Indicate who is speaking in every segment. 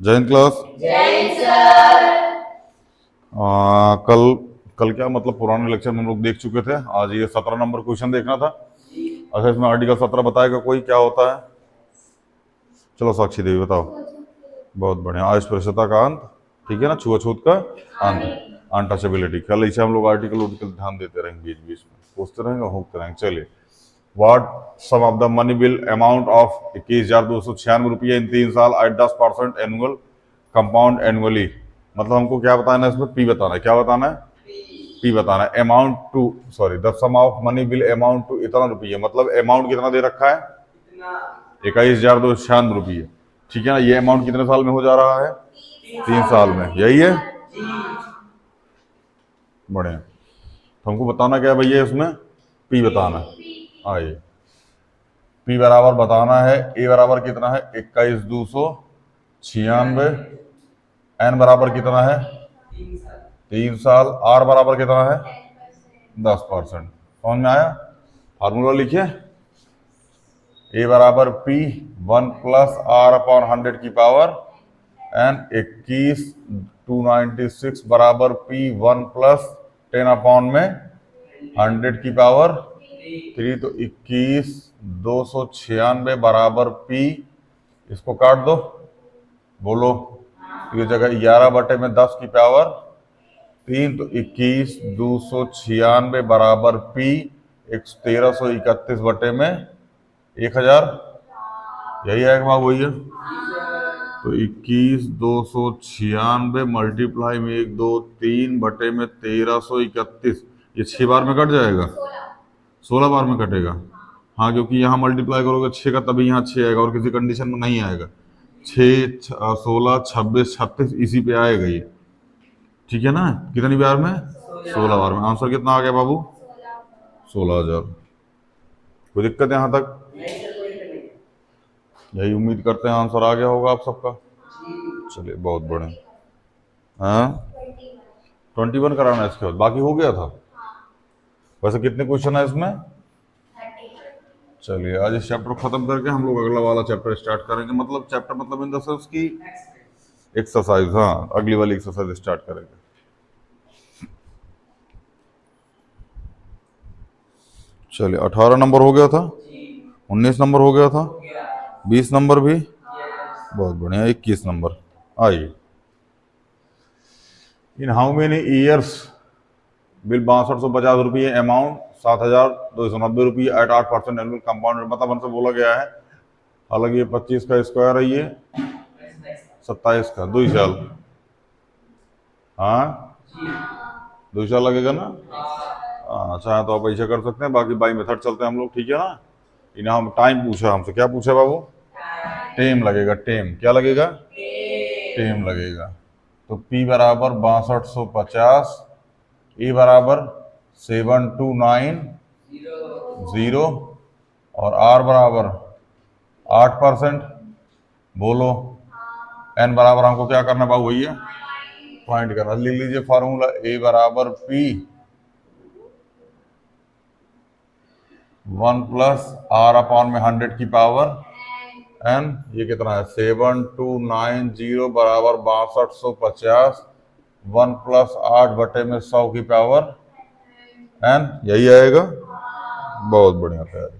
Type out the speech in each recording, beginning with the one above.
Speaker 1: जय हिंद क्लास। कल कल क्या मतलब पुराने लेक्चर में हम लोग देख चुके थे। आज ये 17 नंबर क्वेश्चन देखना था। अच्छा, इसमें आर्टिकल 17 बताएगा कोई क्या होता है? चलो साक्षी देवी बताओ। बहुत बढ़िया। अस्पृश्यता का अंत, ठीक है ना, छुआछूत का अंत, अनटचेबिलिटी। कल इसे हम लोग आर्टिकल ध्यान देते रहेंगे, बीच बीच में पूछते रहेंगे, होते रहेंगे। चलिए, what sum of the money bill amount of 21,296 रुपये इन 3 साल एट 10% एनुअल कंपाउंड एनुअली। मतलब हमको क्या बताना है इसमें? पी बताना है। क्या बताना है? पी बताना है। Amount to, sorry, the sum of money bill amount to इतना रुपये, मतलब अमाउंट कितना दे रखा है? 21,296 रुपये। ठीक है ना। ये अमाउंट कितने साल में हो जा रहा है? 3 साल में। यही है। बढ़िया। तो हमको बताना क्या है भैया इसमें? पी बताना है। आइए, पी बराबर बताना है। ए बराबर कितना है? 21,296। एन बराबर कितना है? 3 साल। आर बराबर कितना है? 10%। समझ में आया? फार्मूला लिखिए। ए बराबर पी 1 प्लस आर अपॉन 100 की पावर एन। 21,296 बराबर पी 1 प्लस 10 अपॉन में 100 की पावर 3। तो 21,296 बराबर पी, इसको काट दो, बोलो। ये जगह 11/10 की पावर 3। तो 21,296 बराबर पी 1331/1000। यही आएगा बाबू, वही है। तो 21,296 मल्टीप्लाई में 1 2 3 बटे में 1331, ये 6 बार में कट जाएगा। 16 बार में कटेगा। हाँ, क्योंकि यहाँ मल्टीप्लाई करोगे 6 का, तभी यहाँ 6 आएगा, और किसी कंडीशन में नहीं आएगा। 6 16 26 36 इसी पे आएगा ये। ठीक है ना। कितनी बार में? 16 बार में। आंसर कितना आ गया बाबू? 16,000। कोई दिक्कत है यहाँ तक? यही उम्मीद करते हैं आंसर आ गया होगा आप सबका। चलिए, बहुत बढ़िया। हाँ, 21 कराना है इसके बाद, बाकी हो गया था। वैसे कितने क्वेश्चन है इसमें? चलिए, आज इस चैप्टर को खत्म करके हम लोग अगला वाला चैप्टर स्टार्ट करेंगे। मतलब चैप्टर मतलब इन द सेंस की एक्सरसाइज। हाँ, अगली वाली एक्सरसाइज स्टार्ट करेंगे। चलिए, 18 नंबर हो गया था, 19 नंबर हो गया था, 20 नंबर भी। बहुत बढ़िया। 21 नंबर। आइए, in how many years bill 6250 रुपये अमाउंट 7,290 रुपये एट 8% एनुअल कंपाउंड। मतलब हमसे बोला गया है, हालांकि ये 25 का स्क्वायर है, ये 27 का, 2 साल। हाँ, 2 साल लगेगा ना। हाँ, चाहे तो आप ऐसा कर सकते हैं, बाकी बाई मेथड चलते हैं हम लोग। ठीक है ना। इन्हें हम टाइम पूछा हमसे, क्या पूछा बाबू? टेम लगेगा। टेम क्या लगेगा? टेम लगेगा। तो P बराबर 6250, E बराबर 7290 और R बराबर 8%। बोलो। N बराबर हमको क्या करना है बाबू? वही है, फाइंड करना। लिख लीजिए फॉर्मूला। A बराबर P 1 प्लस R अपॉन में 100 की पावर N। ये कितना है? 7290 बराबर 6250 1 प्लस 8 बटे में 100 की पावर N। यही आएगा। बहुत बढ़िया तैयारी।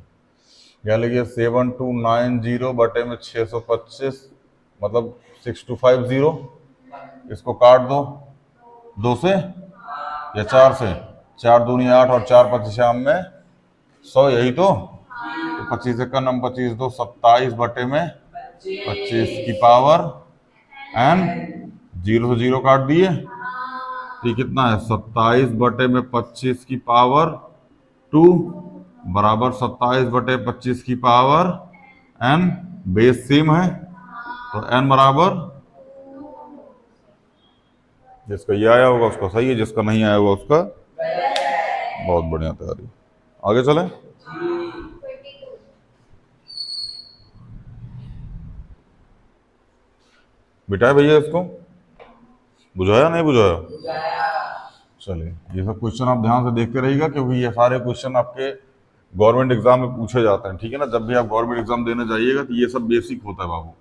Speaker 1: क्या लिखिए? 7290 बटे में 625, मतलब 6250। इसको काट दो 2 से या 4 से। 4 दूनी 8 और 4 25 शाम में 100। यही तो 25 का नम 25 2 27 बटे में 25 की पावर N। 0 से 0 काट दिए। ये कितना है? 27 बटे में 25 की पावर 2 बराबर 27 बटे 25 की पावर N। बेस सेम है, तो N बराबर, जिसका ये आया होगा उसका सही है, जिसका नहीं आया होगा उसका। बहुत बढ़िया तैयारी। आगे चले। बिठाए भैया इसको। बुझाया नहीं बुझाया? चलिए, ये सब क्वेश्चन आप ध्यान से देखते रहिएगा, क्योंकि ये सारे क्वेश्चन आपके गवर्नमेंट एग्जाम में पूछे जाते हैं। ठीक है ना। जब भी आप गवर्नमेंट एग्जाम देने जाइएगा तो ये सब बेसिक होता है बाबू।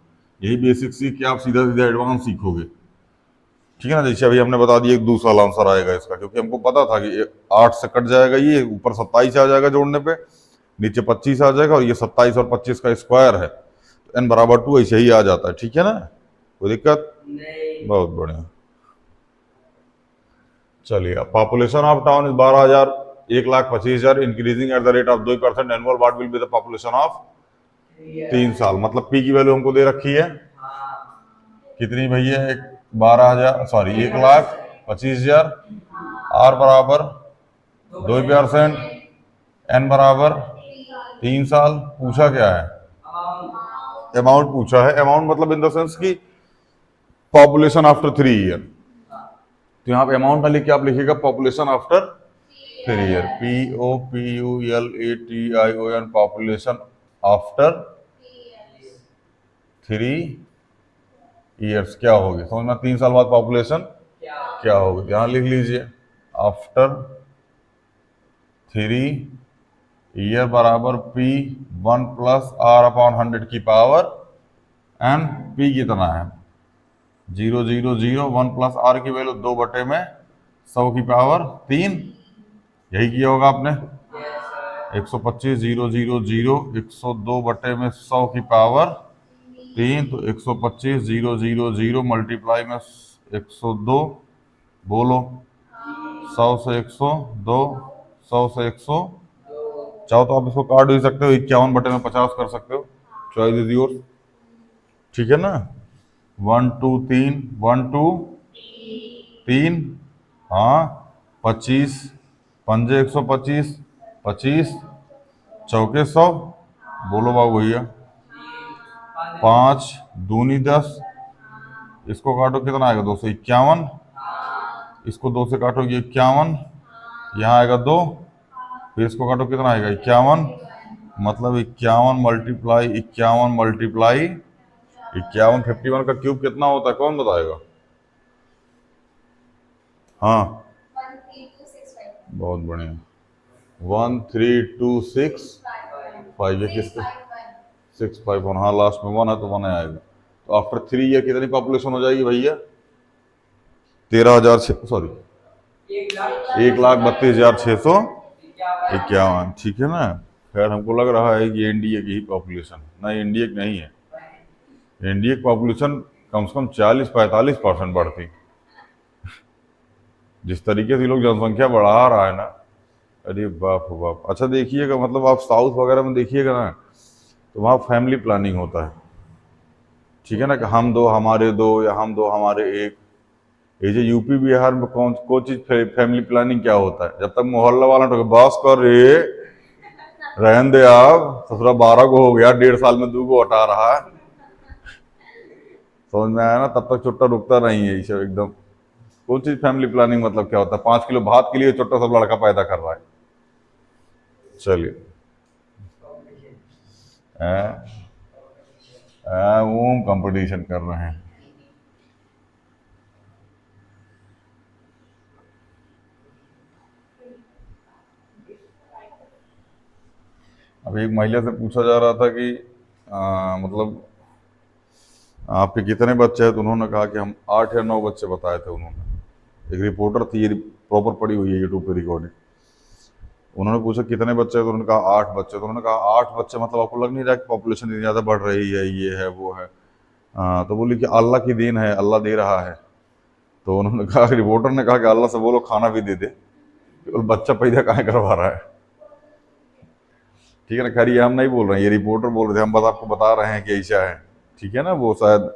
Speaker 1: यही बेसिक सीख के आप सीधा सीधा एडवांस सीखोगे। ठीक है ना। जैसे अभी हमने बता दिया एक दूसरा आंसर आएगा इसका, क्योंकि हमको पता था कि 8 से कट जाएगा, ये ऊपर 27 आ जाएगा जोड़ने पे, नीचे 25 आ जाएगा, और ये 27 और 25 का स्क्वायर है, तो n बराबर 2 ऐसे ही आ जाता है। ठीक है ना, कोई दिक्कत नहीं। बहुत बढ़िया। चलिए, अब population of town is 12,000, 1,25,000, increasing at the rate of 2% annual, what will be the population of 3 साल। मतलब पी की वैल्यू हमको दे रखी है कितनी भैया, 12,000, सॉरी 1,25,000, आर बराबर 2%, एन बराबर 3 साल। पूछा क्या है, अमाउंट पूछा है। अमाउंट मतलब इन द सेंस की पॉपुलेशन आफ्टर 3 ईयर। तो यहाँ पे अमाउंट ना लिख के आप लिखिएगा population after 3 year, POPULATION, population after 3 years क्या होगी, समझना, 3 साल बाद पॉपुलेशन क्या होगी। यहाँ लिख लीजिए आफ्टर 3 ईयर बराबर P1 प्लस R अपॉन 100 की पावर n। P कितना है 0,0,0,1 प्लस R की वैल्यू 2/100 की पावर 3। यही किया होगा आपने। 125,0,0,0 102/100 की पावर 3, तो 125,0,0,0 मल्टीप्लाई में 102, बोलो 100 से 102, 100 से 100, चाहो तो आप इसको काट भी सकते हो, 51/50 कर सकते हो, चॉइस इज योर। ठीक है ना। 1 2 3, 1 2 3, हाँ 25, पंजे 125, 25 चौके 100, बोलो बाबू भैया 5 दूनी 10, इसको काटो कितना आएगा 251, इसको 2 से काटोगे 51, यहाँ आएगा 2, फिर इसको काटो कितना आएगा 51, मतलब 51 मल्टीप्लाई 51 मल्टीप्लाई 51, 51 का क्यूब कितना होता है कौन बताएगा। हाँ बहुत बढ़िया, 13265, ये किसका 651, हाँ लास्ट में 1 है तो 1 आएगा। तो आफ्टर 3 ईयर कितनी पॉपुलेशन हो जाएगी भैया 13,000, सॉरी 1,32,651। ठीक है ना। खैर हमको लग रहा है कि एनडीए की ही पॉपुलेशन, नहीं इंडिया की नहीं है, इंडिया की पॉपुलेशन कम से कम 40-45% बढ़ती। जिस तरीके से लोग जनसंख्या बढ़ा रहा है ना, अरे बाप रे बाप। अच्छा देखिएगा, मतलब आप साउथ वगैरह में देखिएगा ना, तो वहाँ फैमिली प्लानिंग होता है। ठीक है ना, कि हम दो हमारे दो, या हम दो हमारे एक। ये जो यूपी बिहार में कौन चीज फैमिली प्लानिंग क्या होता है, जब तक मोहल्ला वाला तो बस कर रे रहन दे, आप ससुरा 12 को हो गया, 1.5 साल में 2 को हटा रहा है, समझ में आया ना, तब तक चुट्टा रुकता नहीं है ये सब एकदम। कौन चीज फैमिली प्लानिंग मतलब क्या होता है, 5 किलो भात के लिए चुट्टा सब लड़का पैदा कर रहा है। चलिए वो कंपटीशन कर रहे हैं। अभी एक महिला से पूछा जा रहा था कि मतलब आपके कितने बच्चे हैं, तो उन्होंने कहा कि हम 8 या 9 बच्चे बताए थे उन्होंने। एक रिपोर्टर थी, ये प्रॉपर पड़ी हुई है यूट्यूब पे रिकॉर्डिंग। उन्होंने पूछा कितने बच्चे हैं, तो उन्होंने कहा 8 बच्चे। तो उन्होंने कहा 8 बच्चे मतलब आपको लग नहीं रहा कि पॉपुलेशन इतनी ज़्यादा बढ़ रही है, ये है वो है। तो बोली कि अल्लाह की देन है, अल्लाह दे रहा है। तो उन्होंने कहा, रिपोर्टर ने कहा कि अल्लाह से बोलो खाना भी दे दे, केवल बच्चा पैदा कहाँ करवा रहा है। ठीक है ना। खैर ये हम नहीं बोल रहे हैं, ये रिपोर्टर बोल रहे थे, हम बस आपको बता रहे हैं कि ऐसा है। ठीक है ना। वो शायद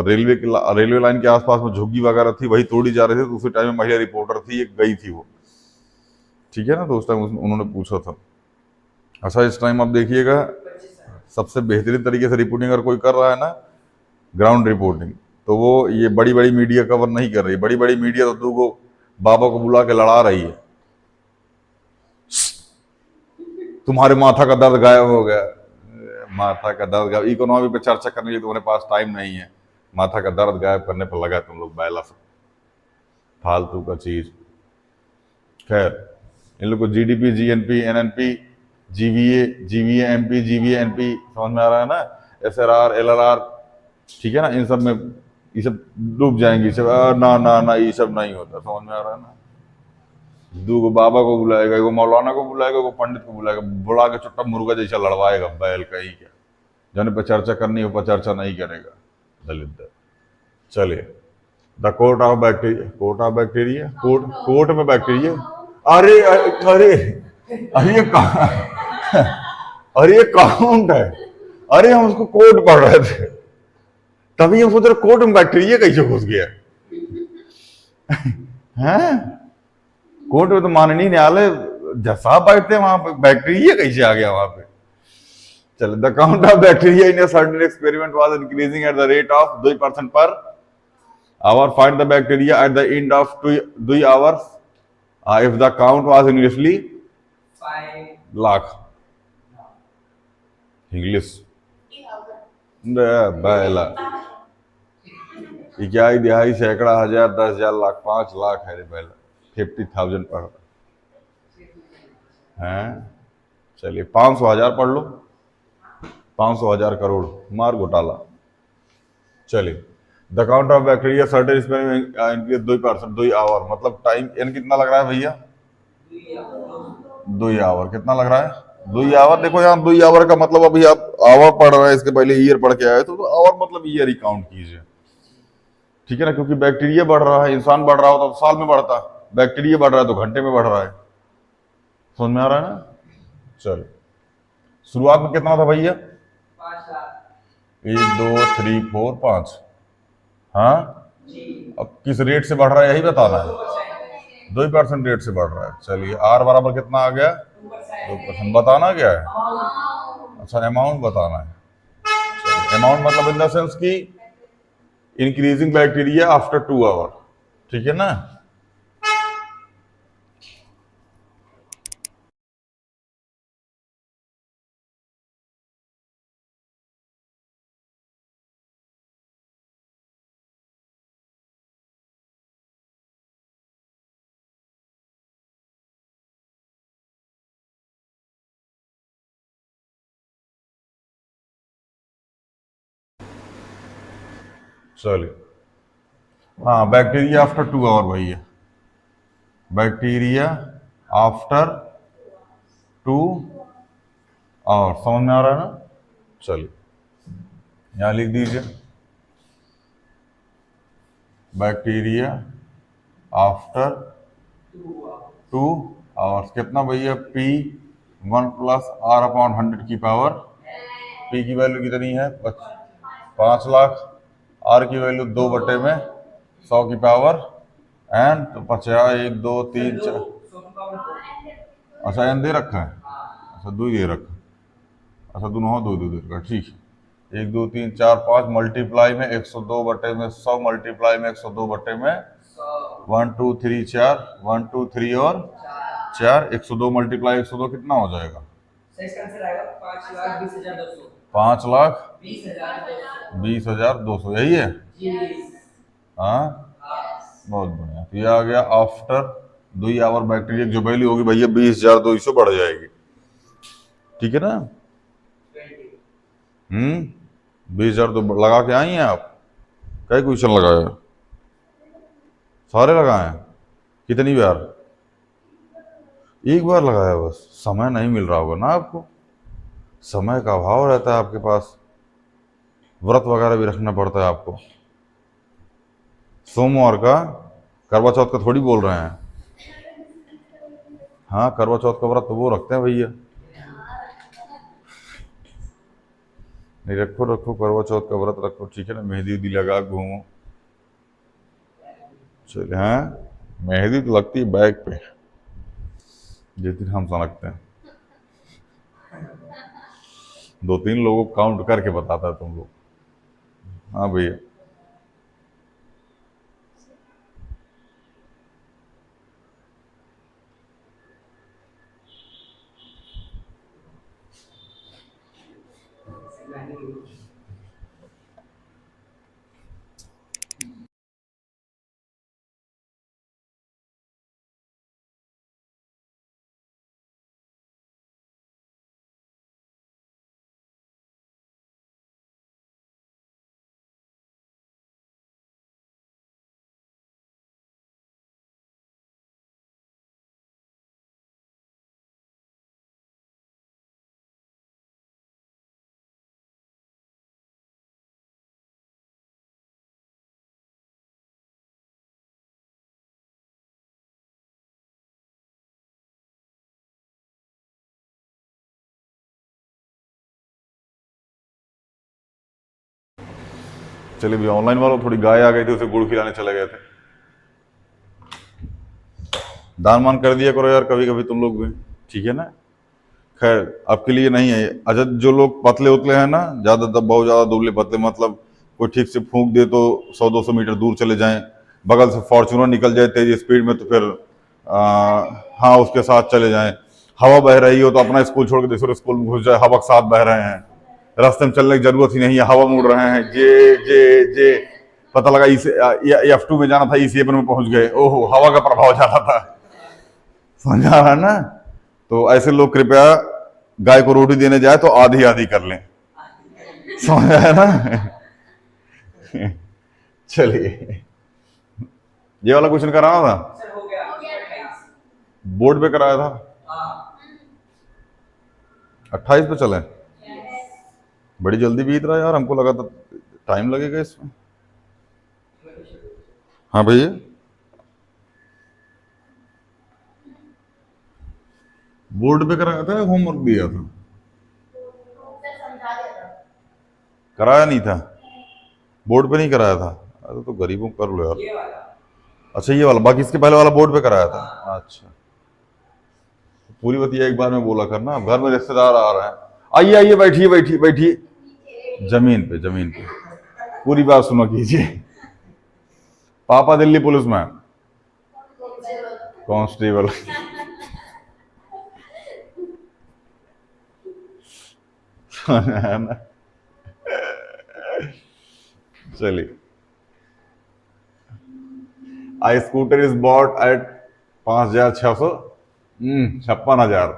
Speaker 1: रेलवे लाइन के आसपास में झुग्गी वगैरह थी, वही तोड़ी जा रही थी, तो उसी टाइम में महिला रिपोर्टर थी, एक गई थी वो। ठीक है ना। तो उस टाइम उन्होंने पूछा था। अच्छा इस टाइम आप देखिएगा, सबसे बेहतरीन तरीके से रिपोर्टिंग अगर कोई कर रहा है ना, ग्राउंड रिपोर्टिंग, तो वो ये बड़ी बड़ी मीडिया कवर नहीं कर रही। बड़ी बड़ी मीडिया तो 2 बाबा को बुला के लड़ा रही है, तुम्हारे माथा का दर्द गायब हो गया, माथा का दर्द गायब, इकोनॉमी पे चर्चा करने के लिए तुम्हारे पास टाइम नहीं है, माथा का दर्द गायब करने पर लगा तुम लोग बैला सब फालतू का चीज। खैर इन लोग को GDP, GNP, NNP, GVA, MP, GVA, NP समझ में आ रहा है ना। SRR LRR, ठीक है ना, इन सब में ये सब डूब जाएंगे, ये सब ना ना ना ये सब नहीं होता, समझ में आ रहा है ना। दो को बाबा को बुलाएगा, एगो मौलाना को बुलाएगा, एगो पंडित को बुलाएगा, बुला के चुट्टा मुर्गा जैसा लड़वाएगा बैल का ही क्या, जन पे चर्चा करनी हो पर चर्चा नहीं करेगा दलित। चलिए, the court of bacteria, court of bacteria, court court में बैक्टीरिया, अरे अरे अरे ये अरे ये काउंट है, अरे हम उसको कोर्ट पढ़ रहे थे, तभी हम सोच रहे कोर्ट में बैक्टीरिया कैसे घुस गया हैं। कोर्ट में तो माननीय न्यायालय जज साहब बैठते हैं, वहां पे बैक्टीरिया कैसे आ गया वहां पे। चलो, the count of bacteria in a certain experiment was increasing at the rate of 2% per hour. Find the bacteria at the end of 2 hours if the count was initially 5 lakh. English बैला इकाई दिहाई सैकड़ा हजार 10,000 लाख 5 लाख है रे बैला, 50,000 पढ़ हैं। चलिए 500,000 पढ़ लो, 500,000 करोड़ मार घोटाला। चलिए, the count of bacteria certain increase 2%, 2 hour, मतलब टाइम एन कितना लग रहा है भैया, 2 आवर, कितना लग रहा है 2 आवर। देखो यहाँ 2 आवर का मतलब, अभी आप आवर पढ़ रहे हैं, इसके पहले ईयर पढ़ के आए तो आवर मतलब ईयर ही काउंट कीजिए, ठीक है ना, क्योंकि बैक्टीरिया बढ़ रहा है, इंसान बढ़ रहा हो तो साल में बढ़ता, बैक्टीरिया बढ़ रहा है तो घंटे में बढ़ रहा है, समझ में आ रहा है ना। चलो, शुरुआत में कितना था भैया, 1 2 3 4 5, हाँ, अब किस रेट से बढ़ रहा है यही बताना है, 2% रेट से बढ़ रहा है। चलिए, आर बराबर कितना आ गया, 2%, बताना क्या है, अच्छा अमाउंट बताना है। अमाउंट मतलब इन द सेंस की इंक्रीजिंग बैक्टीरिया आफ्टर 2 आवर, ठीक है ना। चलिए, हाँ, बैक्टीरिया आफ्टर 2 आवर भैया, बैक्टीरिया आफ्टर 2 आवर, समझ में आ रहा है ना। चलिए, यहाँ लिख दीजिए बैक्टीरिया आफ्टर 2 आवर्स, कितना भैया, P1 प्लस R/100 की पावर, P की वैल्यू कितनी है 5 लाख, R की वैल्यू 2/100 की पावर एन, तो 50, 1 2 3 4, अच्छा एन दे रखा है, अच्छा 2 दे रखा है, अच्छा दोनों दो दो दे रखा है, ठीक है। 1 2 3 4 5 मल्टीप्लाई में 102/100, मल्टीप्लाई में 102 में 1 2 3 4, 1 2 3 और 4, 102 मल्टीप्लाई 102 कितना हो जाएगा, 5,20,200, यही है, हाँ, बहुत बढ़िया। तो ये आ गया आफ्टर 2 आवर बैक्टीरिया जो वैल्यू होगी भैया 20,200 बढ़ जाएगी, ठीक है ना। 20,000 तो लगा के आई हैं आप, कई क्वेश्चन लगाए, सारे लगाए हैं, कितनी बार, एक बार लगाया बस, समय नहीं मिल रहा होगा ना आपको, समय का अभाव रहता है आपके पास, व्रत वगैरह भी रखना पड़ता है आपको। सोमवार का, करवा चौथ का थोड़ी बोल रहे हैं, हाँ करवा चौथ का व्रत तो वो रखते हैं भैया, नहीं रखो रखो, करवा चौथ का व्रत रखो, ठीक है ना, मेहंदी उदी लगा घूमो। चलिए, हाँ, मेहंदी तो लगती है बैग पे जिस दिन हम समझते हैं, 2-3 लोगों को काउंट करके बताता है तुम लोग, हाँ भैया। चलिए भैया, ऑनलाइन वालों थोड़ी गाय आ गई थी, उसे गुड़ खिलाने चले गए थे। दान मान कर दिया करो यार कभी कभी तुम लोग भी, ठीक है ना। खैर आपके लिए नहीं है। अच्छा, जो लोग पतले उतले हैं ना, ज्यादा बहुत ज्यादा दुबले पतले, मतलब कोई ठीक से फूंक दे तो 100-200 मीटर दूर चले जाएं, बगल से फॉर्च्यूनर निकल जाए तेज स्पीड में तो फिर हाँ उसके साथ चले जाएं। हवा बह रही हो तो अपना स्कूल छोड़ के दूसरे स्कूल में घुस जाए, हवा के साथ बह रहे हैं, रास्ते में चलने की जरूरत ही नहीं है, हवा मुड़ रहे हैं, जे जे जे पता लगा F2 में जाना था, E7 में पहुंच गए, ओहो हवा का प्रभाव ज्यादा था। समझ आ रहा है ना। तो ऐसे लोग कृपया गाय को रोटी देने जाए तो आधी आधी कर लें, समझ आया ना। चलिए, ये वाला क्वेश्चन कराना था, बोर्ड पे कराया था, 28 पे चले। बड़ी जल्दी बीत रहा है यार, हमको लगा था टाइम लगेगा इसमें। हाँ भैया, बोर्ड पे कराया था या होमवर्क दिया था? कराया नहीं था, बोर्ड पे नहीं कराया था। अरे तो गरीबों कर लो यार। अच्छा ये वाला, बाकी इसके पहले वाला बोर्ड पे कराया था। अच्छा, पूरी बतिया एक बार में बोला करना, अब घर में रिश्तेदार आ रहे हैं। आइए आइए, बैठिए बैठिए बैठिए, जमीन पे जमीन पे, पूरी बात सुनो कीजिए। पापा दिल्ली पुलिस में कांस्टेबल। चलिए, I scooter is bought at 5,600 56,000।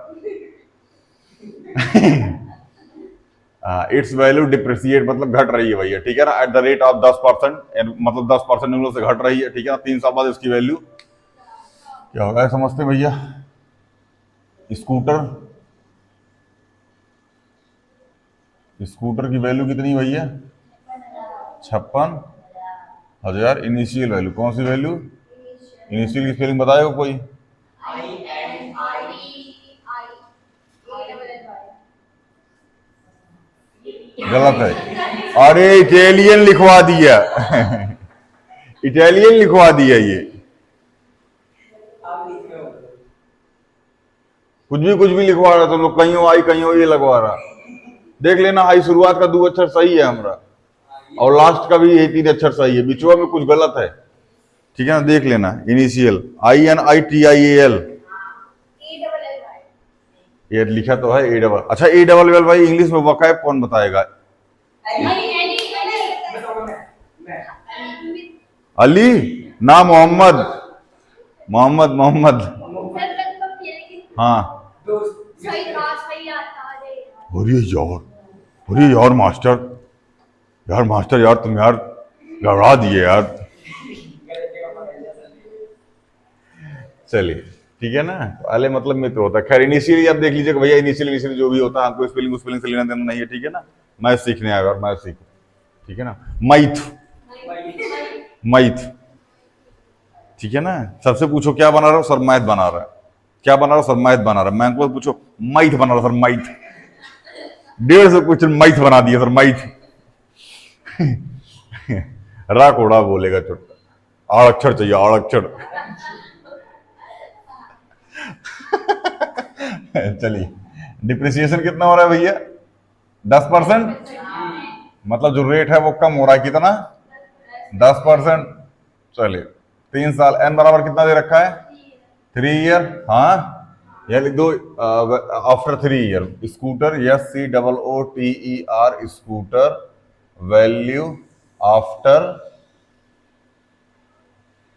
Speaker 1: Its value depreciate मतलब घट रही है भैया, ठीक है ना, एट द रेट ऑफ 10%, मतलब 10% से घट रही है, ठीक है ना। 3 साल बाद इसकी वैल्यू क्या होगा समझते भैया। स्कूटर स्कूटर की वैल्यू कितनी भैया? 56,000 इनिशियल वैल्यू। कौन सी वैल्यू? इनिशियल की स्पेलिंग बताएगा कोई? गलत है, अरे इटालियन लिखवा दिया। इटालियन लिखवा दिया, ये कुछ भी लिखवा रहा तुम लोग, कहीं हो आई कहीं हो ये लगवा रहा। देख लेना, आई शुरुआत का 2 अक्षर सही है हमारा, और लास्ट का भी यही 3 अक्षर सही है, बिचवा में कुछ गलत है, ठीक है ना। देख लेना, इनिशियल INITIAL, ये लिखा तो है A डबल। अच्छा A डबल एल भाई इंग्लिश में वकायब कौन बताएगा? अली ना मोहम्मद, मोहम्मद मोहम्मद, हाँ। अरे यार मास्टर, यार तुम यार गड़बड़ा दिए यार। चलिए ठीक है ना, पहले मतलब में तो होता है। खैर इनिशियली आप देख लीजिए भैया, इनिशियल जो भी होता है हमको स्पेलिंग से लेना देना नहीं है, ठीक है ना। मैथ सीखने आया और मैथ सीखो, ठीक है ना। मैथ, ठीक है ना। सबसे पूछो क्या बना रहा हो सर? मैथ बना रहा है। क्या बना रहा हो सर? मैथ बना रहा है। मैं को पूछो मैथ बना रहा सर, मैथ 150 क्वेश्चन मैथ बना दिया सर, मैथ। राकोड़ा बोलेगा छोटा, आड़क्षर चाहिए, आड़क्षर। चलिए, डिप्रिसिएशन कितना हो रहा है भैया? 10%, मतलब जो रेट है वो कम हो रहा है, कितना? 10%। चलिए 3 साल, n बराबर कितना दे रखा है? 3 ईयर, हाँ यह लिख दो, after 3 year scooter, SCOOTER scooter value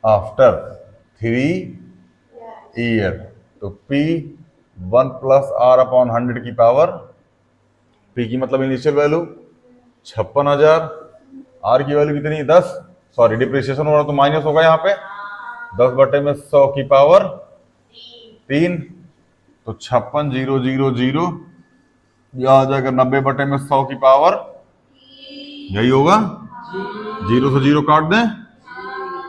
Speaker 1: after 3 year, तो P1 + R/100 की पावर, P की मतलब इनिशियल वैल्यू 56,000, R की वैल्यू कितनी? 10, सॉरी डिप्रिसिएशन हो रहा तो माइनस होगा यहाँ पे, 10/100 की पावर 3, तो 56,000, यह आ जाएगा 90/100 की पावर, यही होगा। 0 से 0 काट दें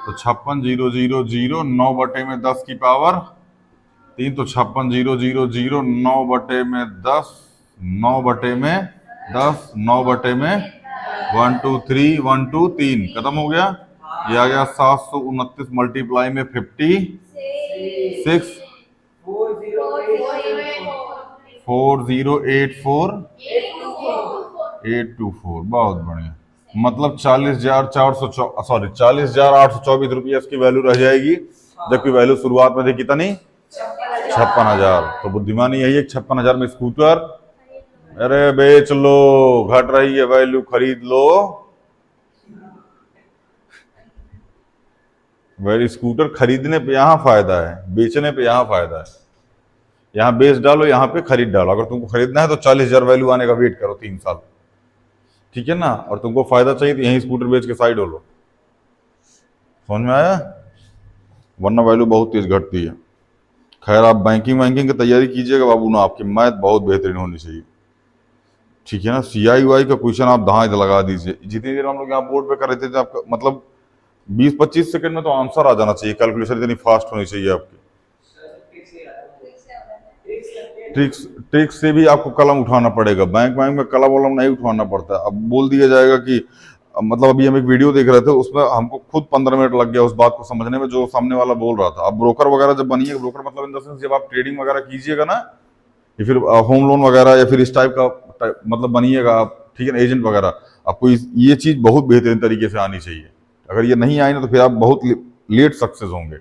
Speaker 1: तो 56,000 9/10 की पावर 3, तो 56,000 9/10, 9/10, 9/10 1 2 3 1 2 3 खत्म हो गया। ये आ गया 729 मल्टीप्लाई में 56 4084 बहुत बढ़िया। मतलब 40,400 सॉरी 40,824 रुपये इसकी वैल्यू रह जाएगी, जबकि वैल्यू शुरुआत में थी कितनी? 56,000। तो बुद्धिमानी यही है, 56,000 में स्कूटर अरे बेच लो, घट रही है वैल्यू, खरीद लो। वैल्यू स्कूटर खरीदने पे यहाँ फायदा है, बेचने पे यहाँ फायदा है। यहाँ बेच डालो, यहाँ पे खरीद डालो। अगर तुमको खरीदना है तो 40,000 वैल्यू आने का वेट करो 3 साल, ठीक है ना। और तुमको फायदा चाहिए तो यही स्कूटर बेच के साइड हो लो। समझ में आया? वरना वैल्यू बहुत तेज घटती है। खैर आप बैंकिंग वैंकिंग की तैयारी कीजिएगा बाबू ना, आपकी मैथ बहुत बेहतरीन होनी चाहिए, ठीक है ना। CI का क्वेश्चन आप धाए लगा दीजिए। जितनी देर हम लोग यहाँ बोर्ड पे कर रहे थे आपका मतलब 20-25 सेकंड में तो आंसर आ जाना चाहिए। कैलकुलेशन इतनी फास्ट होनी चाहिए आपकी। ट्रिक्स ट्रिक्स से भी आपको कलम उठाना पड़ेगा। बैंक में कलम वलम नहीं उठाना पड़ता। अब बोल दिया जाएगा कि मतलब अभी हम एक वीडियो देख रहे थे, उसमें हमको खुद 15 मिनट लग गया उस बात को समझने में जो सामने वाला बोल रहा था। अब ब्रोकर वगैरह जब बनिएगा, ब्रोकर मतलब इन द सेंस जब आप ट्रेडिंग वगैरह कीजिएगा ना, या फिर होम लोन वगैरह या फिर इस टाइप का मतलब बनिएगा आप, ठीक है ना, एजेंट वगैरह, आपको ये चीज बहुत बेहतरीन तरीके से आनी चाहिए। अगर ये नहीं आई ना तो फिर आप बहुत लेट सक्सेस होंगे,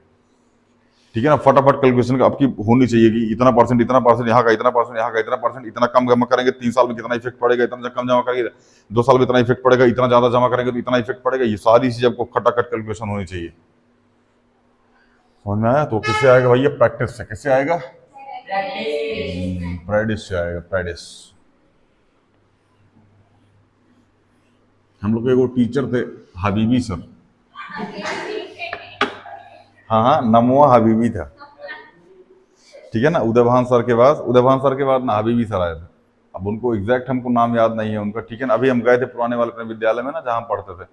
Speaker 1: ठीक है ना। फटाफट कैलकुलेशन आपकी होनी चाहिए कि इतना परसेंट यहाँ का, इतना परसेंट यहाँ का, इतना परसेंट, इतना कम जमा करेंगे 3 साल में कितना इफेक्ट पड़ेगा, इतना कम जमा करेंगे 2 साल में इतना इफेक्ट पड़ेगा, इतना ज्यादा जमा करेंगे तो इतना इफेक्ट पड़ेगा। ये सारी चीज आपको खटाखट कैलकुलेशन होनी चाहिए। समझ में आया? तो किससे आएगा भैया? प्रैक्टिस से। किससे आएगा? प्रैक्टिस से आएगा, प्रैक्टिस। हम लोग के वो टीचर थे हबीबी सर, हाँ हाँ, नमोआ हबीबी था, ठीक है ना। उदयभान सर के बाद ना हबीबी सर आए थे। अब उनको एग्जैक्ट हमको नाम याद नहीं है उनका, ठीक है ना। अभी हम गए थे पुराने वाले अपने विद्यालय में ना जहाँ हम पढ़ते थे,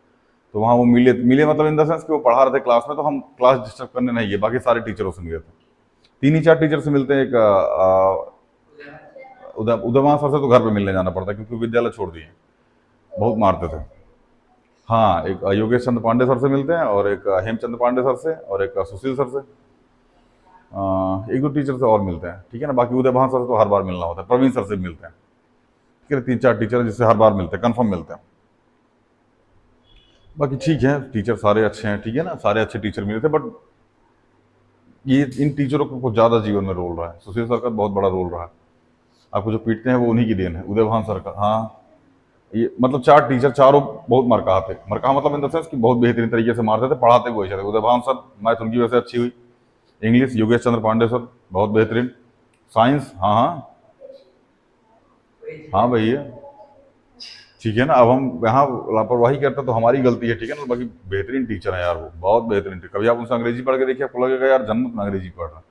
Speaker 1: तो वहाँ वो मिले मिले मतलब इन द सेंस कि वो पढ़ा रहे थे क्लास में, तो हम क्लास डिस्टर्ब करने नहीं गए, बाकी सारे टीचरों से मिले थे। 3 ही 4 टीचर से मिलते हैं। एक उदयभान सर से तो घर पे मिलने जाना पड़ता है क्योंकि विद्यालय छोड़ दिए, बहुत मारते थे। हाँ, एक योगेश चंद्र पांडे सर से मिलते हैं, और एक हेमचंद्र पांडे सर से, और एक सुशील सर से। एक दो टीचर से और मिलते हैं, ठीक है ना। बाकी उदयभान सर से तो हर बार मिलना होता है। प्रवीण सर से भी मिलते हैं, ठीक है। 3-4 टीचर हैं जिससे हर बार मिलते हैं, कन्फर्म मिलते हैं। बाकी ठीक है, टीचर सारे अच्छे हैं, ठीक है ना। सारे अच्छे टीचर मिले थे, बट ये इन टीचरों को कुछ ज़्यादा जीवन में रोल रहा है। सुशील सर का बहुत बड़ा रोल रहा है। आपको जो पीटते हैं वो उन्हीं की देन है, उदयभान सर का। हाँ, ये मतलब 4 टीचर, चारों बहुत मरकहा थे। मरकहा मतलब इन द सेंस कि बहुत बेहतरीन तरीके से मारते थे, पढ़ाते हुए अच्छे थे। उदयभान सर, मैथ उनकी वजह से अच्छी हुई। इंग्लिश योगेश चंद्र पांडे सर बहुत बेहतरीन। साइंस हाँ हाँ हाँ भैया, ठीक है ना। अब हम यहाँ लापरवाही करते तो हमारी गलती है, ठीक है ना। बाकी बेहतरीन टीचर है यार, वो बहुत बेहतरीन टीचर। कभी आप उनसे अंग्रेजी पढ़ के देखिए, आपको लगेगा यार जन्नत में अंग्रेजी पढ़ रहा है,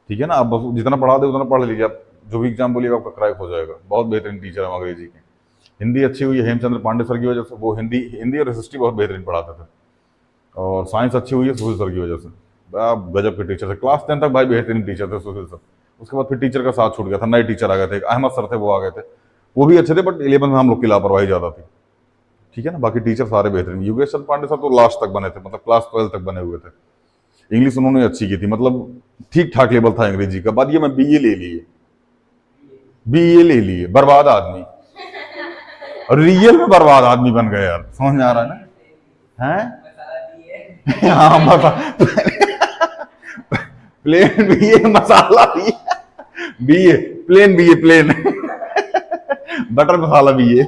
Speaker 1: ठीक है ना। आप बस जितना पढ़ा दे उतना पढ़ लीजिए, आप जो भी एग्जाम बोलिएगा आपका क्रैक हो जाएगा। बहुत बेहतरीन टीचर है अंग्रेजी के। हिंदी अच्छी हुई है हेमचंद्र पांडे सर की वजह से, वो हिंदी हिंदी और हिस्ट्री बहुत बेहतरीन पढ़ाते थे। और साइंस अच्छी हुई है सुशील सर की वजह से। आप गजब के टीचर थे। क्लास 10 तक भाई बेहतरीन टीचर थे सुशील सर। उसके बाद फिर टीचर का साथ छूट गया था, नए टीचर आ गए थे। एक अहमद सर थे, वो आ गए थे, वो भी अच्छे थे, बट 11 में हम लोग की लापरवाही ज़्यादा थी, ठीक है ना। बाकी टीचर सारे बेहतरीन। योगेश चंद्र पांडे सर तो लास्ट तक बने थे, मतलब क्लास 12 तक बने हुए थे। इंग्लिश उन्होंने अच्छी की थी, मतलब ठीक ठाक लेवल था अंग्रेजी का। बाद ये मैं बीए ले लिए, बीए ले लिए, बर्बाद आदमी, रियल में बर्बाद आदमी बन गए यार। समझ में आ रहा है ना? हैं? हाँ बता। Plain BA, masala BA, BA plain, BA plain, butter masala BA.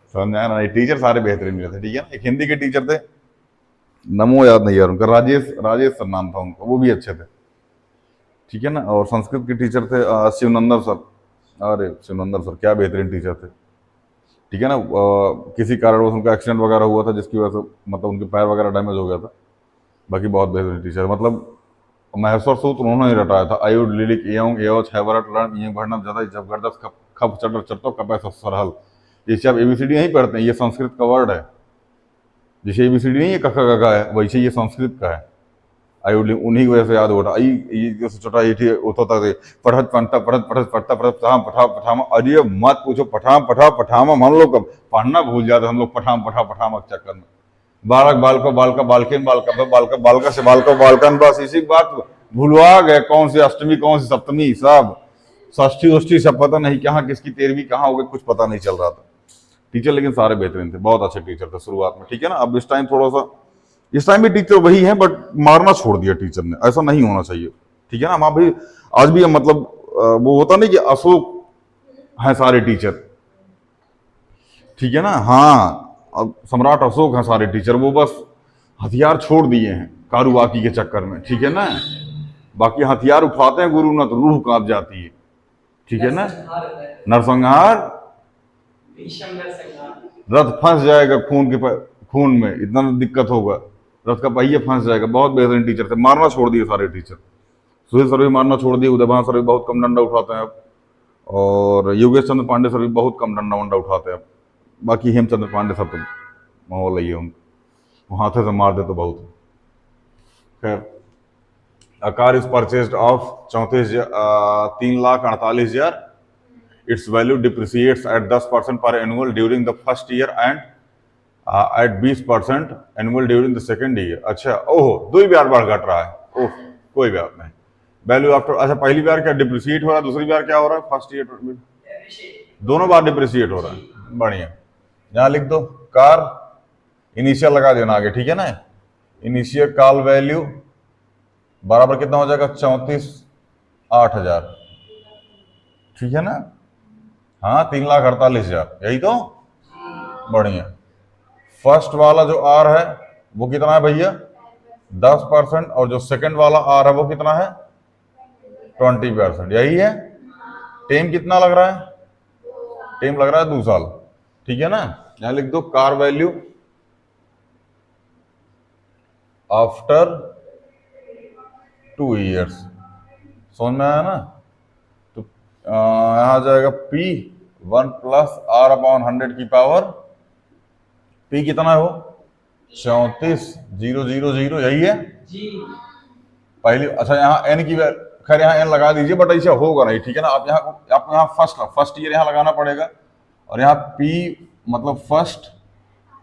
Speaker 1: समझ में आया ना? टीचर सारे बेहतरीन मिले थे, ठीक है ना। एक हिंदी के टीचर थे, नमो याद नहीं यार उनका, राजेश राजेश सर नाम था उनका, वो भी अच्छे थे, ठीक है ना। और संस्कृत के टीचर थे शिवनंदन सर। अरे शिवनंदन सर क्या बेहतरीन टीचर थे, ठीक है ना। किसी कारणवश उनका एक्सीडेंट वगैरह हुआ था जिसकी वजह से मतलब उनके पैर वगैरह डैमेज हो गया था। बाकी बहुत बेहतरीन टीचर, मतलब महेश्वर सूत्र उन्होंने ही रटाया था। आयुड लिलिक एवं एवच हैवरट लर्न ये भरना ज्यादा जब गर्दस खप खप चटर चटो कपै सरहल। जैसे आप एबीसीडी नहीं पढ़ते हैं, ये संस्कृत का वर्ड है। जैसे एबीसीडी नहीं है कखा कखा है, वैसे ये संस्कृत का है। आई उन्हीं की वजह से याद होता ये जैसे छोटा ये थी होता था पढ़त पढ़ता पढ़त पढ़त पढ़ता पढ़त पठामा। अरे मत पूछो, पठामा हम लोग पढ़ना भूल जाते हम लोग पठामा के चक्कर में। बालक बालका बालका बालकिन बालका बालका बालका से बालका बालकन, बस इसी बात भूलवा गए। कौन सी अष्टमी कौन सी सप्तमी, सब षष्ठी उष्ठी सब पता नहीं, कहाँ किसकी 13वीं कहाँ हो गई कुछ पता नहीं चल रहा था। टीचर लेकिन सारे बेहतरीन थे, बहुत अच्छे टीचर थे शुरुआत में, ठीक है ना। अब इस टाइम थोड़ा सा, इस टाइम भी टीचर वही है बट मारना छोड़ दिया टीचर ने, ऐसा नहीं होना चाहिए, ठीक है ना। हम भी आज भी मतलब वो होता नहीं कि अशोक हैं सारे टीचर, ठीक है ना। हाँ, अब सम्राट अशोक हैं सारे टीचर, वो बस हथियार छोड़ दिए हैं कारुबाकी के चक्कर में, ठीक है ना। बाकी हथियार उठाते हैं गुरु ना तो रूह कांप जाती है, ठीक है ना। नरसंहार, रथ फंस जाएगा खून में, इतना दिक्कत होगा, रथ का पहिया फंस जाएगा। बहुत बेहतरीन टीचर थे, मारना छोड़ दिए सारे टीचर। सुधीर सर भी मारना छोड़ दिए, उदयभान सर भी बहुत कम डंडा उठाते हैं अब, और योगेश चंद्र पांडे सर भी बहुत कम डंडा वंडा उठाते हैं अब। बाकी हेमचंद्र पांडे सर तो माहौल ही है उनको, हाथे से मार दे तो बहुत। खैर, a car is purchased of 3,48,000. Its value depreciates at 10% per annual during the first year and at 20% annual during the second year. अच्छा, ओहो, दो ही बार घट रहा है, ओह कोई बात नहीं। वैल्यू आफ्टर, अच्छा पहली बार क्या डिप्रिसिएट हो रहा है, दूसरी बार क्या हो रहा है, फर्स्ट ईयर दोनों बार डिप्रिसिएट हो रहा है, बढ़िया। यहाँ लिख दो कार, इनिशियल लगा देना आगे, ठीक है ना। इनिशियल कॉल वैल्यू बराबर कितना हो जाएगा, 34,08,000, ठीक है ना। हाँ, 3,48,000, यही तो, बढ़िया। फर्स्ट वाला जो आर है वो कितना है भैया, 10%, और जो सेकंड वाला आर है वो कितना है, 20%, यही है। टाइम कितना लग रहा है, टाइम लग रहा है 2 साल, ठीक है ना। यहां लिख दो कार वैल्यू आफ्टर 2 years, समझ में आया ना। तो यहां आ जाएगा P 1 + R/100 की पावर, P कितना है वो, 34,000, यही है पहली। अच्छा यहाँ n की खैर यहाँ n लगा दीजिए, बट ऐसा होगा नहीं, ठीक है ना। आप आपको यहाँ फर्स्ट ईयर यहाँ लगाना पड़ेगा, और यहाँ P मतलब फर्स्ट,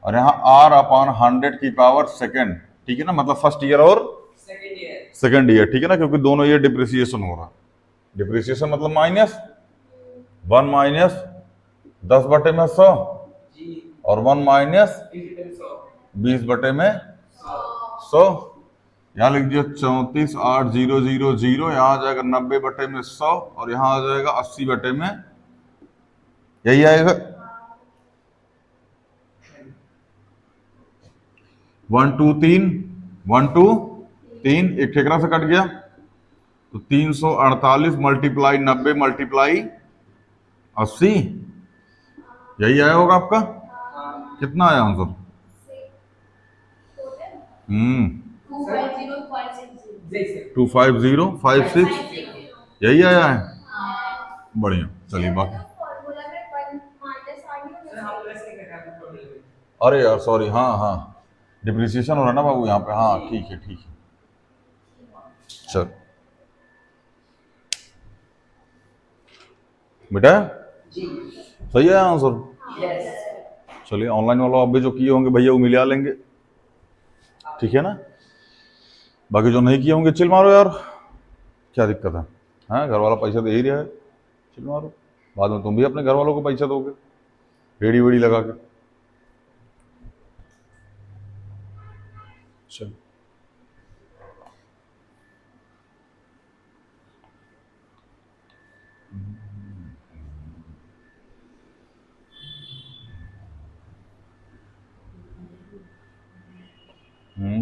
Speaker 1: और यहाँ R/100 की पावर सेकंड, ठीक है ना, मतलब फर्स्ट ईयर और सेकंड ईयर, ठीक है ना, क्योंकि दोनों ईयर डिप्रिसिएशन हो रहा है। डिप्रिसिएशन मतलब -1 - 10/100 और 1 - 20/100। यहाँ लिख दिया 34,8,000, यहाँ आ जाएगा 90/100, और यहाँ आ जाएगा 80/, यही आएगा 1 2 3 1 2 3, एक ठेकरा से कट गया, तो 348 × 90 × 80, यही आया होगा आपका। कितना आया आंसर, 25056, यही आया है, बढ़िया। चलिए बाकी, अरे यार सॉरी, हाँ डिप्रिसिएशन हो रहा है ना बाबू यहाँ पे, हाँ ठीक है चल बेटा, सही है आंसर। चलिए ऑनलाइन वालों आप भी जो किए होंगे भैया वो मिला लेंगे, ठीक है ना। बाकी जो नहीं किए होंगे चिल मारो यार, क्या दिक्कत है, हाँ घर वाला पैसा दे ही रहा है, चिल मारो, बाद में तुम भी अपने घर वालों को पैसा दोगे रेडी वेडी लगा के। चल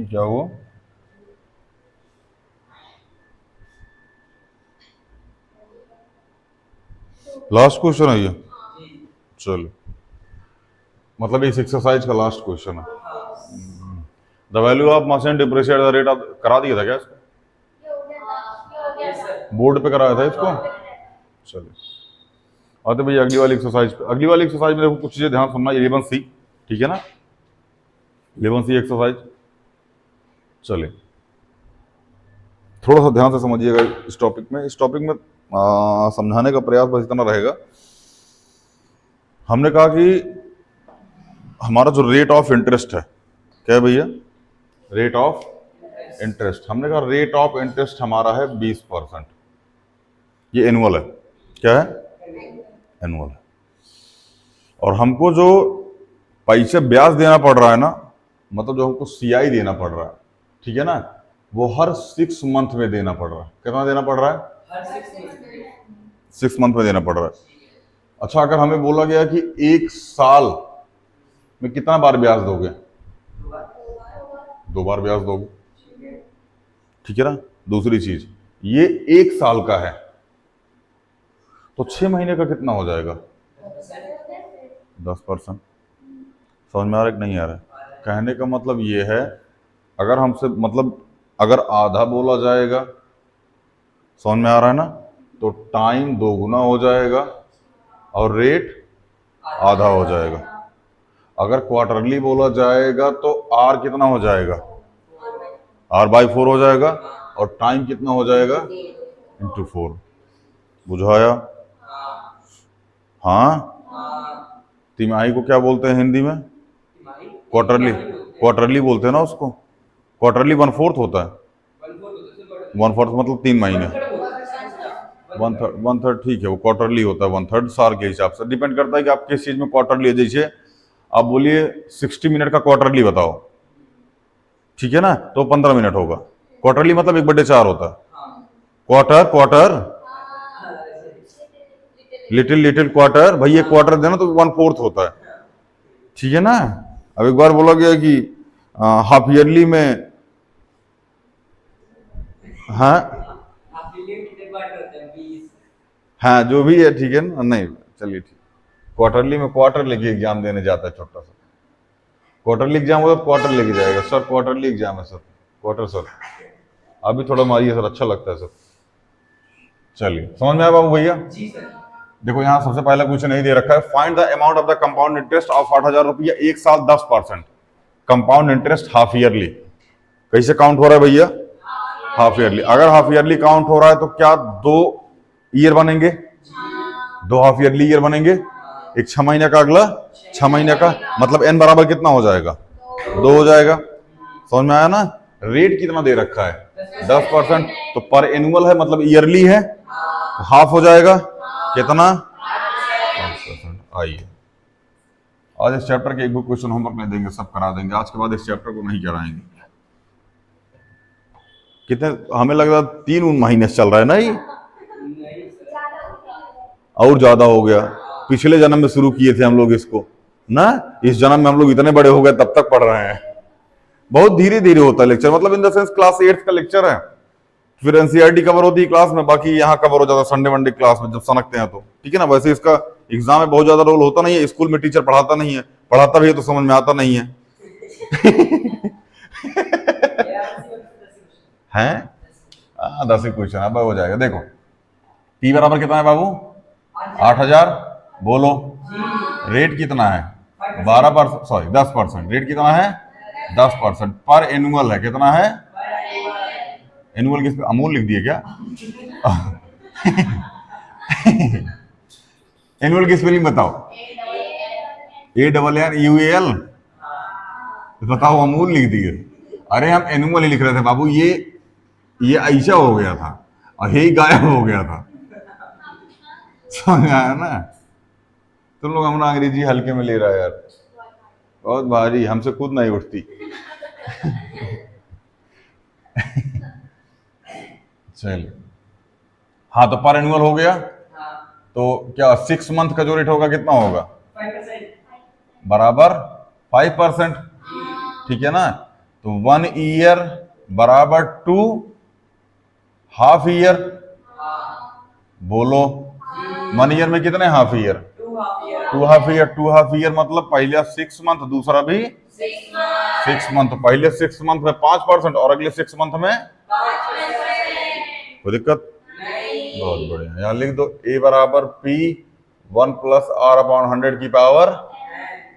Speaker 1: क्या हुआ, लास्ट क्वेश्चन है ये, चलो मतलब इस एक्सरसाइज का लास्ट क्वेश्चन है। The value of machine depreciate the rate of, करा दिया था क्या इसको, बोर्ड पे कराया था इसको। चलिए आते भैया अगली वाली एक्सरसाइज पे। अगली वाली एक्सरसाइज में देखो कुछ चीजें ध्यान सुनना, 11C, ठीक है ना, 11C एक्सरसाइज। चलिए थोड़ा सा ध्यान से समझिएगा इस टॉपिक में। समझाने का प्रयास बस इतना रहेगा। हमने कहा कि हमारा जो रेट ऑफ इंटरेस्ट है, क्या है भैया? Rate of interest. हमने कहा रेट ऑफ इंटरेस्ट हमारा है 20%। ये एनुअल है। क्या है? एनुअल है। और हमको जो पैसे ब्याज देना पड़ रहा है ना, मतलब जो हमको सीआई देना पड़ रहा है, ठीक है ना, वो हर 6 मंथ में देना पड़ रहा है। कितना देना पड़ रहा है? हर 6 मंथ में देना पड़ रहा है। अच्छा, अगर हमें बोला गया कि 1 साल में कितना बार ब्याज दोगे? 2 बार ब्याज दोगे, ठीक है ना। दूसरी चीज, ये 1 साल का है तो 6 महीने का कितना हो जाएगा? 10%। समझ में आ रहा है कि नहीं आ रहा है? कहने का मतलब ये है, अगर हमसे मतलब अगर आधा बोला जाएगा, समझ में आ रहा है ना, तो टाइम 2 गुना हो जाएगा और रेट आधा हो जाएगा। अगर क्वार्टरली बोला जाएगा तो आर कितना हो जाएगा? R/4 हो जाएगा और टाइम कितना हो जाएगा? × 4। बुझाया? हाँ। तिमाही को क्या बोलते हैं हिंदी में? क्वार्टरली। क्वार्टरली बोलते हैं ना उसको। क्वार्टरली 1/4 होता है। 1/4 मतलब 3 महीने। 1/3 ठीक है, वो क्वार्टरली होता है। 1/3 साल के हिसाब से डिपेंड करता है कि आप किस चीज में क्वार्टरली है। जैसे आप बोलिए 60 मिनट का क्वार्टरली बताओ, ठीक है ना, तो 15 मिनट होगा। क्वार्टरली मतलब 1/4 होता है। क्वार्टर लिटिल क्वार्टर, भाई ये क्वार्टर देना तो 1/4 होता है, ठीक है ना। अब एक बार बोला गया कि हाफ ईयरली में, हाँ हाँ जो भी है, ठीक है ना, नहीं चलिए ठीक। क्वार्टरली में क्वार्टरली की एग्जाम देने जाता है छोटा सा, क्वार्टरली एग्जाम होगा तो क्वार्टर लेके जाएगा। सर क्वार्टरली एग्जाम है सर, क्वार्टर सर, अभी थोड़ा मारिए सर, अच्छा लगता है सर। चलिए, समझ में आया बाबू भैया? देखो यहाँ सबसे पहला क्वेश्चन नहीं दे रखा है, find the amount of the compound interest of 8,000 रुपया 1 साल 10%। कंपाउंड इंटरेस्ट हाफ ईयरली कैसे काउंट हो रहा है भैया? Half yearly. अगर हाफ ईयरली काउंट हो रहा है तो क्या 2 ईयर बनेंगे? 2 हाफ ईयरली ईयर बनेंगे। एक 6 महीने का, अगला 6 महीने का, मतलब n बराबर कितना हो जाएगा? 2 हो जाएगा। समझ में आया ना? रेट कितना दे रखा है? 10%। तो पर एनुअल है मतलब ईयरली है, तो हाफ हो जाएगा कितना? 5%। आइए, आज इस चैप्टर के एक बुक क्वेश्चन होमवर्क नहीं देंगे, सब करा देंगे। आज के बाद इस चैप्टर को नहीं कराएंगे। कितने, हमें लग रहा 3 महीने से चल रहा है ना ये, और ज्यादा हो गया। पिछले जन्म में शुरू किए थे हम लोग इसको ना, इस जन्म में हम लोग इतने बड़े हो गए तब तक पढ़ रहे हैं। बहुत धीरे धीरे होता है लेक्चर, मतलब इन द सेंस क्लास 8 का लेक्चर है, फिर एनसीईआरटी कवर होती है क्लास में, बाकी यहाँ कवर हो जाता है संडे मंडे क्लास में जब सनकते हैं तो, ठीक है ना। वैसे इसका एग्जाम में बहुत ज्यादा रोल होता नहीं है, स्कूल में टीचर पढ़ाता नहीं है, पढ़ाता भी है तो समझ में आता नहीं है। हैं? 10 क्वेश्चन अब हो जाएगा। देखो P बराबर कितना है बाबू? 8,000। बोलो रेट कितना है? 12%, सॉरी 10%। रेट कितना है? 10%। पर एनुअल है, कितना है? एनुअल किस पे? अमूल लिख दिए क्या? एनुअल की स्पेलिंग बताओ। ANNUAL। बताओ, अमूल लिख दिए। अरे हम एनुअल ही लिख रहे थे बाबू, ये ऐसा हो गया था और यही गायब हो गया था। समझ आया ना? तुम लोग हमारा अंग्रेजी हल्के में ले रहा है यार, बहुत भारी, हमसे खुद नहीं उठती। चलिए, हाँ तो पर एनुअल हो गया। तो क्या 6 मंथ का जो रेट होगा कितना होगा? 5% बराबर 5%, ठीक है ना। तो 1 ईयर बराबर 2 हाफ ईयर। बोलो 1 ईयर में कितने half year? 2 half year. 2 half year मतलब पहले 6 मंथ, दूसरा भी 6 मंथ। पहले 6 मंथ में 5% और अगले 6 मंथ में 5%। कोई दिक्कत? बहुत बढ़िया। यहाँ लिख दो A बराबर P 1 + R/100 की पावर।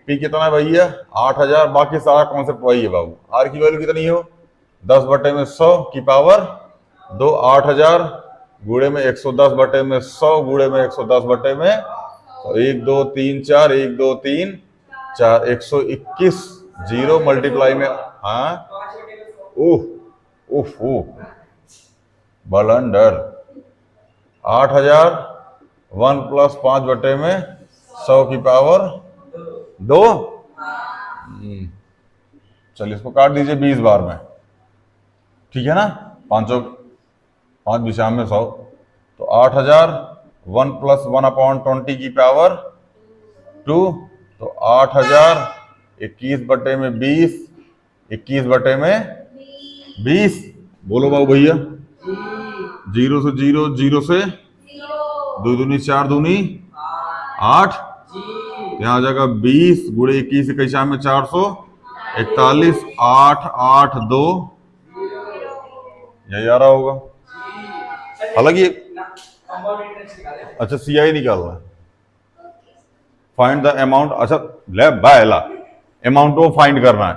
Speaker 1: P कितना है भैया? 8,000। बाकी सारा कॉन्सेप्ट वही है बाबू। R की वैल्यू कितनी हो? 10/100 की पावर दो 8000 गुणे में 110 बटे में 100 गुणे में 110 बटे में 1 2 3 4 1 2 3 4 121 जीरो मल्टीप्लाई में हाँ उह उफ उफ बलंडर 8000 1 प्लस 5 बटे में 100 की पावर 2। चलिए इसको काट दीजिए 20 बार में, ठीक है ना, 5 विषय में 100, तो 8000 1 प्लस 1/20 की पावर 2, तो 8000 21 बटे में 20, 21 बटे में 20। बोलो बाबू भैया, 0 से 0, 0 से 2 दूनी 4 दूनी 8, यहाँ आ जाएगा 20 गुणे 21 इक्कीस में 441, 8 8 2, यही आ रहा होगा। हालांकि अच्छा CI निकालना है, फाइंड द अमाउंट, अच्छा ले बायला अमाउंट को फाइंड करना है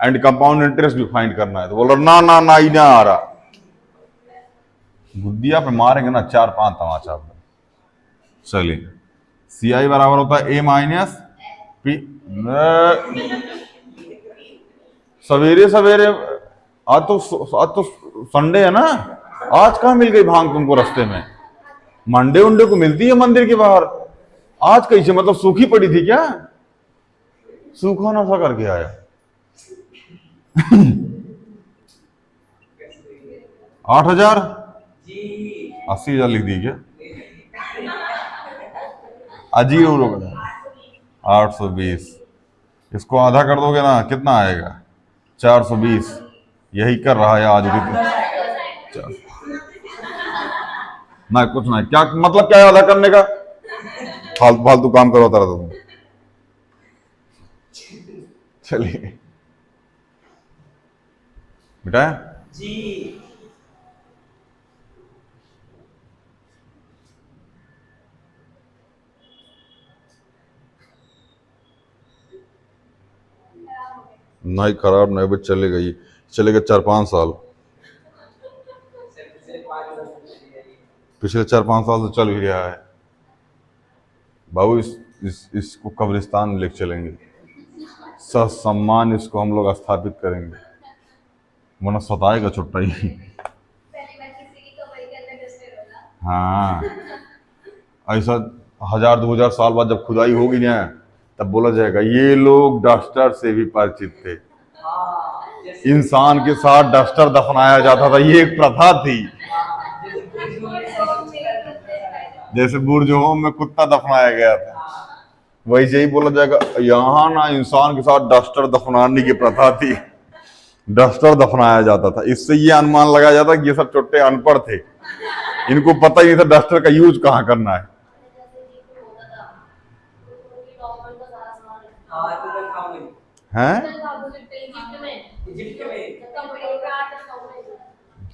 Speaker 1: एंड कंपाउंड इंटरेस्ट भी फाइंड करना है, तो बोल रहा ना ही ना आ रहा। बुद्धिया पे मारेंगे ना 4-5 तमाचा पे। चलिए CI बराबर होता है A माइनस P। सवेरे सवेरे आज तो संडे है ना, आज कहाँ मिल गई भांग तुमको रास्ते में? मंडे उंडे को मिलती है मंदिर के बाहर, आज कैसे, मतलब सूखी पड़ी थी क्या? सूखा नशा करके आया। 8000 80,000 लिख दी क्या? अजीब लोग 820, इसको आधा कर दोगे ना कितना आएगा? 420। यही कर रहा है आज भी। ना कुछ ना, क्या मतलब क्या है आधा करने का? फालतू काम करवाता रहता तुम। चलिए बेटा जी, नहीं खराब नहीं, बस चलेगा 4-5 साल, पिछले 4-5 साल से चल ही रहा है बाबू। इसको कब्रिस्तान लेके चलेंगे, सम्मान इसको हम लोग स्थापित करेंगे, वरना सताएगा छुट्टा ही। हाँ ऐसा 1000-2000 साल बाद जब खुदाई होगी ना, तब बोला जाएगा ये लोग डस्टर से भी परिचित थे, इंसान के साथ डस्टर दफनाया जाता था, ये एक प्रथा थी। जैसे बुर्जों में कुत्ता दफनाया गया था, वैसे ही बोला जाएगा यहाँ ना इंसान के साथ डस्टर दफनाने की प्रथा थी, डस्टर दफनाया जाता था। इससे ये अनुमान लगाया जाता कि ये सब छोटे अनपढ़ थे, इनको पता ही नहीं था डस्टर का यूज कहाँ करना है। हैं?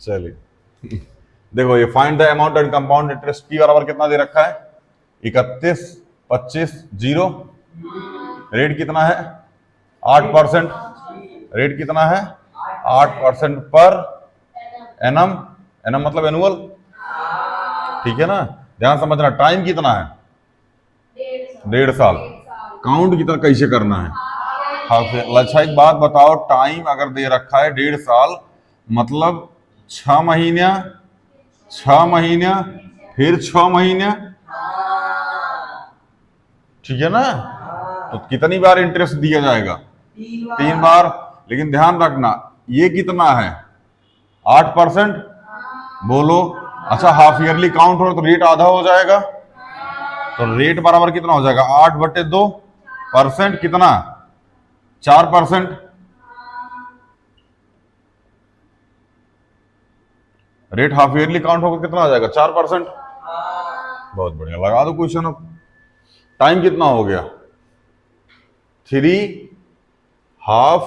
Speaker 1: चलिए देखो, ये find the amount and compound interest P बराबर कितना दे रखा है? 31, 25, 0। रेट कितना है? 8%। रेट कितना है? 8% पर एनम, एनम मतलब एनुअल, ठीक है ना। ध्यान समझना, टाइम कितना है? 1.5 साल। काउंट कितना कैसे करना है? हाँ, अच्छा एक बात बताओ, टाइम अगर दे रखा है 1.5 साल, मतलब 6 महीने, 6 महीने, फिर 6 महीने, ठीक है ना। तो कितनी बार इंटरेस्ट दिया जाएगा? 3 बार। लेकिन ध्यान रखना, ये कितना है? 8%। बोलो, अच्छा हाफ ईयरली काउंट हो तो रेट आधा हो जाएगा, तो रेट बराबर कितना हो जाएगा? 8/2%, कितना? 4%। रेट हाफ ईयरली काउंट होगा कितना आ जाएगा? 4%। बहुत बढ़िया, लगा दो क्वेश्चन। अब टाइम कितना हो गया? 3/2,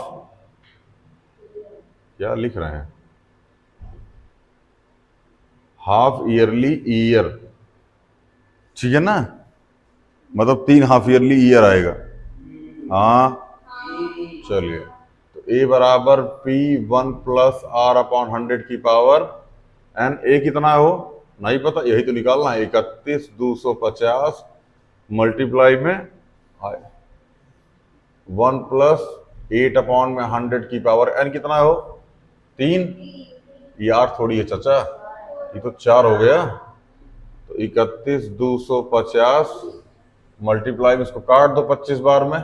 Speaker 1: क्या लिख रहे हैं? हाफ ईयरली ईयर, ठीक है ना, मतलब 3 हाफ ईयरली ईयर आएगा। हाँ चलिए, तो A बराबर P 1 + R/100 की पावर एन ए कितना हो नहीं पता, यही तो निकालना है। 31,250 मल्टीप्लाई में 1 प्लस 8/100 की पावर एन कितना हो 3। ये 8 थोड़ी है चाचा, ये तो 4 हो गया। तो 31,250 मल्टीप्लाई में इसको काट दो 25 बार में,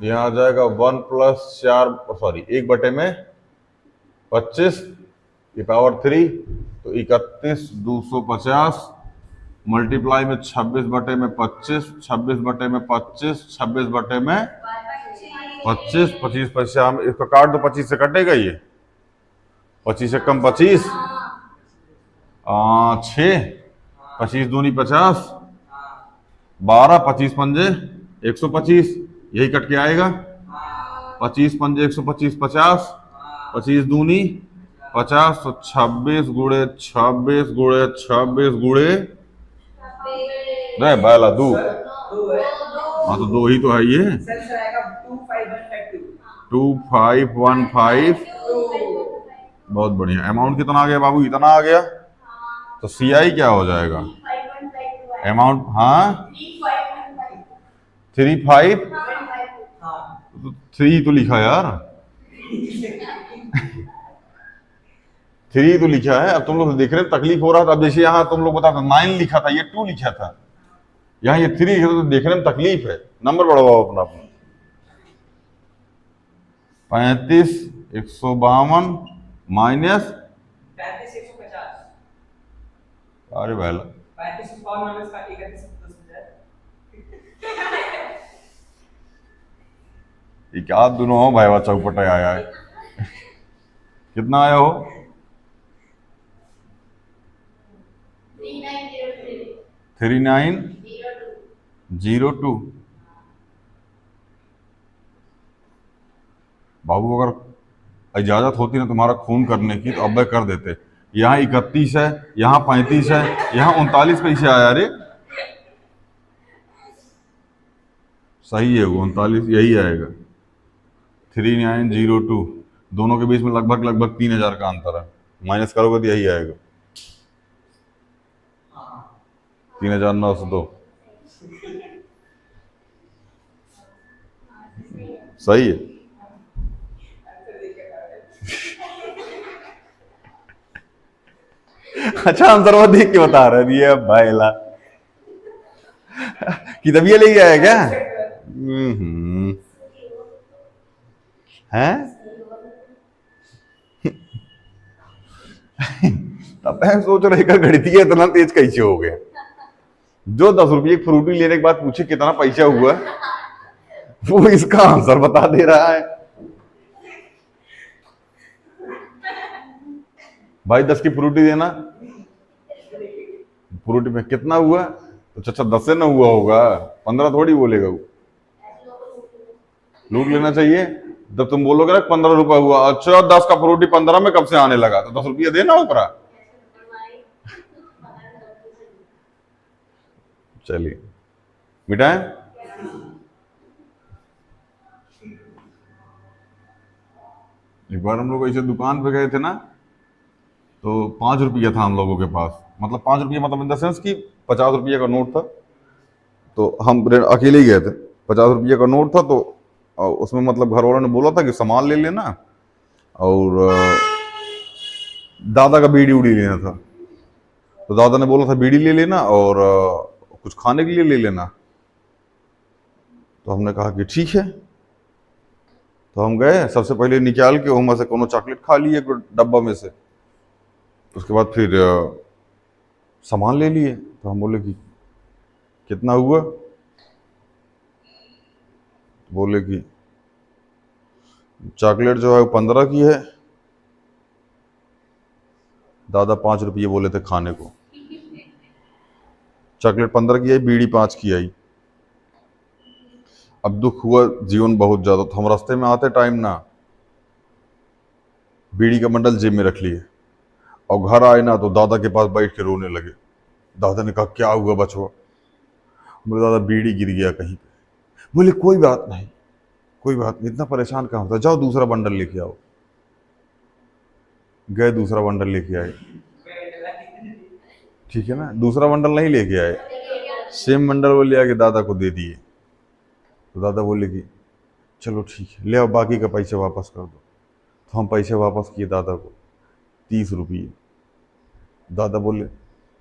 Speaker 1: यहाँ आ जाएगा 1 प्लस 4 सॉरी 1/25 की पावर 3। तो 31,250 मल्टीप्लाई में 26/25, 26/25, 26/25, 25 पैसे हम इसको काट दो, 25 से कटेगा ये, 25 से कम 25, 6, 25 दूनी 50, 12, 25 पंजे 125, यही कट के आएगा। 25 पंजे 125, 50, 25 दूनी 50, तो 26 गुणे 26 गुणे 26 गुणे नहीं बाला दो, हाँ तो 2 ही तो है ये। 2515। बहुत बढ़िया। अमाउंट कितना आ गया बाबू, इतना आ गया। तो सी आई क्या हो जाएगा अमाउंट, हाँ 35, तो 3 तो लिखा यार 3 तो लिखा है। अब तुम लोग देख रहे हैं तकलीफ हो रहा था। अब जैसे यहाँ तुम लोग बता 9 लिखा था, ये 2 लिखा था, यहाँ ये 3 लिखा था, तो देखने में तकलीफ है। नंबर बढ़वाओ अपना अपना। 35,152 माइनस
Speaker 2: 35,150।
Speaker 1: अरे भाई
Speaker 2: 35,150
Speaker 1: ये क्या दोनों हो भाई, चौपट आया है। कितना आया हो 3902। बाबू अगर इजाजत होती ना तुम्हारा खून करने की तो अब मैं कर देते। यहाँ 31 है, यहाँ 35 है, यहाँ 39 पैसे आया। अरे सही है वो 39 यही आएगा। 3902, दोनों के बीच में लगभग लगभग 3,000 का अंतर है। माइनस करोगे तो यही आएगा 3,902। सही है। अच्छा आंसर वो देख के बता रहे ये भाईला कि तब ये ले गया है क्या? हैं तब मैं सोच रहा है गणितीय इतना तेज कैसे हो गया। जो 10 रुपये फ्रूटी लेने के बाद पूछे कितना पैसा हुआ, वो इसका आंसर बता दे रहा है। भाई 10 की फ्रूटी देना, फ्रूटी में कितना हुआ? तो चाचा 10 से ना हुआ होगा, 15 थोड़ी बोलेगा वो। लूट लेना चाहिए। जब तुम बोलोगे ना 15 रुपए हुआ, अच्छा 10 का फ्रूटी 15 में कब से आने लगा, तो 10 रुपया देना ऊपरा। चलिए मिटाएं। एक बार हम लोग ऐसे दुकान पे गए थे ना, तो 5 रुपया था हम लोगों के पास। मतलब 5 रुपया मतलब इन द सेंस कि 50 रुपये का नोट था। तो हम अकेले ही गए थे। 50 रुपये का नोट था, तो उसमें मतलब घर वालों ने बोला था कि सामान ले लेना और दादा का बीड़ी उड़ी लेना था। तो दादा ने बोला था बीड़ी ले लेना और कुछ खाने के लिए ले लेना। तो हमने कहा कि ठीक है। तो हम गए, सबसे पहले निकाल के वहाँ से कोनो चॉकलेट खा लिए डब्बा में से। उसके बाद फिर सामान ले लिए। तो हम बोले कि कितना हुआ? बोले कि चॉकलेट जो है वो 15 की है। दादा 5 रुपये बोले थे खाने को। चॉकलेट 15 की आई, बीड़ी 5 की आई। अब दुख हुआ जीवन बहुत ज्यादा। तो हम रास्ते में आते टाइम ना बीड़ी का बंडल जेब में रख लिए और घर आए ना तो दादा के पास बैठ के रोने लगे। दादा ने कहा क्या हुआ बचवा? बोले दादा बीड़ी गिर गया कहीं पे। बोले कोई बात नहीं, कोई बात नहीं, इतना परेशान कहाँ होता, जाओ दूसरा बंडल लेके आओ। गए दूसरा बंडल लेके आए। ठीक है ना, दूसरा बंडल नहीं लेके आए, सेम बंडल वो ले आके दादा को दे दिए। तो दादा बोले कि चलो ठीक है, ले आओ बाकी का पैसे वापस कर दो। तो हम पैसे वापस किए दादा को, 30 रुपये। दादा बोले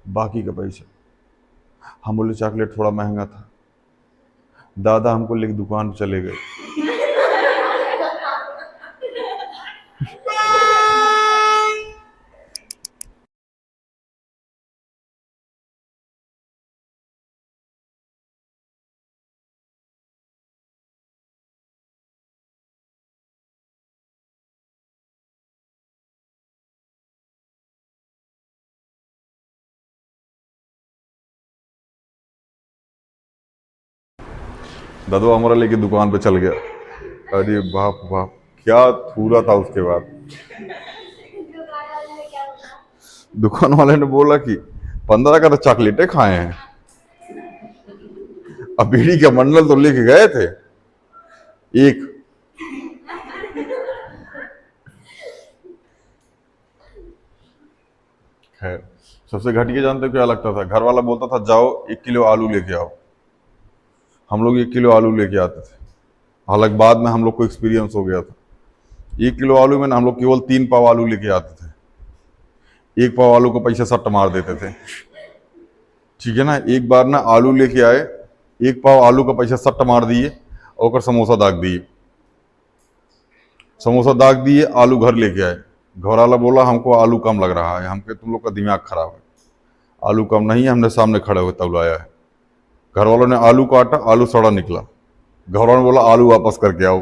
Speaker 1: बाकी का पैसे। हम बोले चॉकलेट थोड़ा महंगा था। दादा हमको लेके दुकान पे चले गए। दादा हमारा लेके दुकान पे चल गया। अरे बाप बाप, क्या थूरा था उसके बाद। दुकान वाले ने बोला कि 15 का तो चॉकलेटें खाए हैं, अब बीड़ी का बंडल तो लेके गए थे एक। खैर, सबसे घटिया जानते हो क्या लगता था? घर वाला बोलता था जाओ 1 किलो आलू लेके आओ। हम लोग 1 किलो आलू लेके आते थे। हालांकि बाद में हम लोग को एक्सपीरियंस हो गया था। 1 किलो आलू में ना हम लोग केवल 3 पाव आलू लेके आते थे। 1 पाव आलू को पैसे सट्ट मार देते थे। ठीक है ना, एक बार ना आलू लेके आए, 1 पाव आलू का पैसा सट्ट मार दिए और समोसा दाग दिए। समोसा दाग दिए, आलू घर लेके आए। घर वाला बोला हमको आलू कम लग रहा है। हम कहे तुम लोग का दिमाग खराब है, आलू कम नहीं है, हमने सामने खड़े हुए तौलाया है। घर वालों ने आलू काटा, आलू सड़ा निकला। घर वालों ने बोला आलू वापस करके आओ।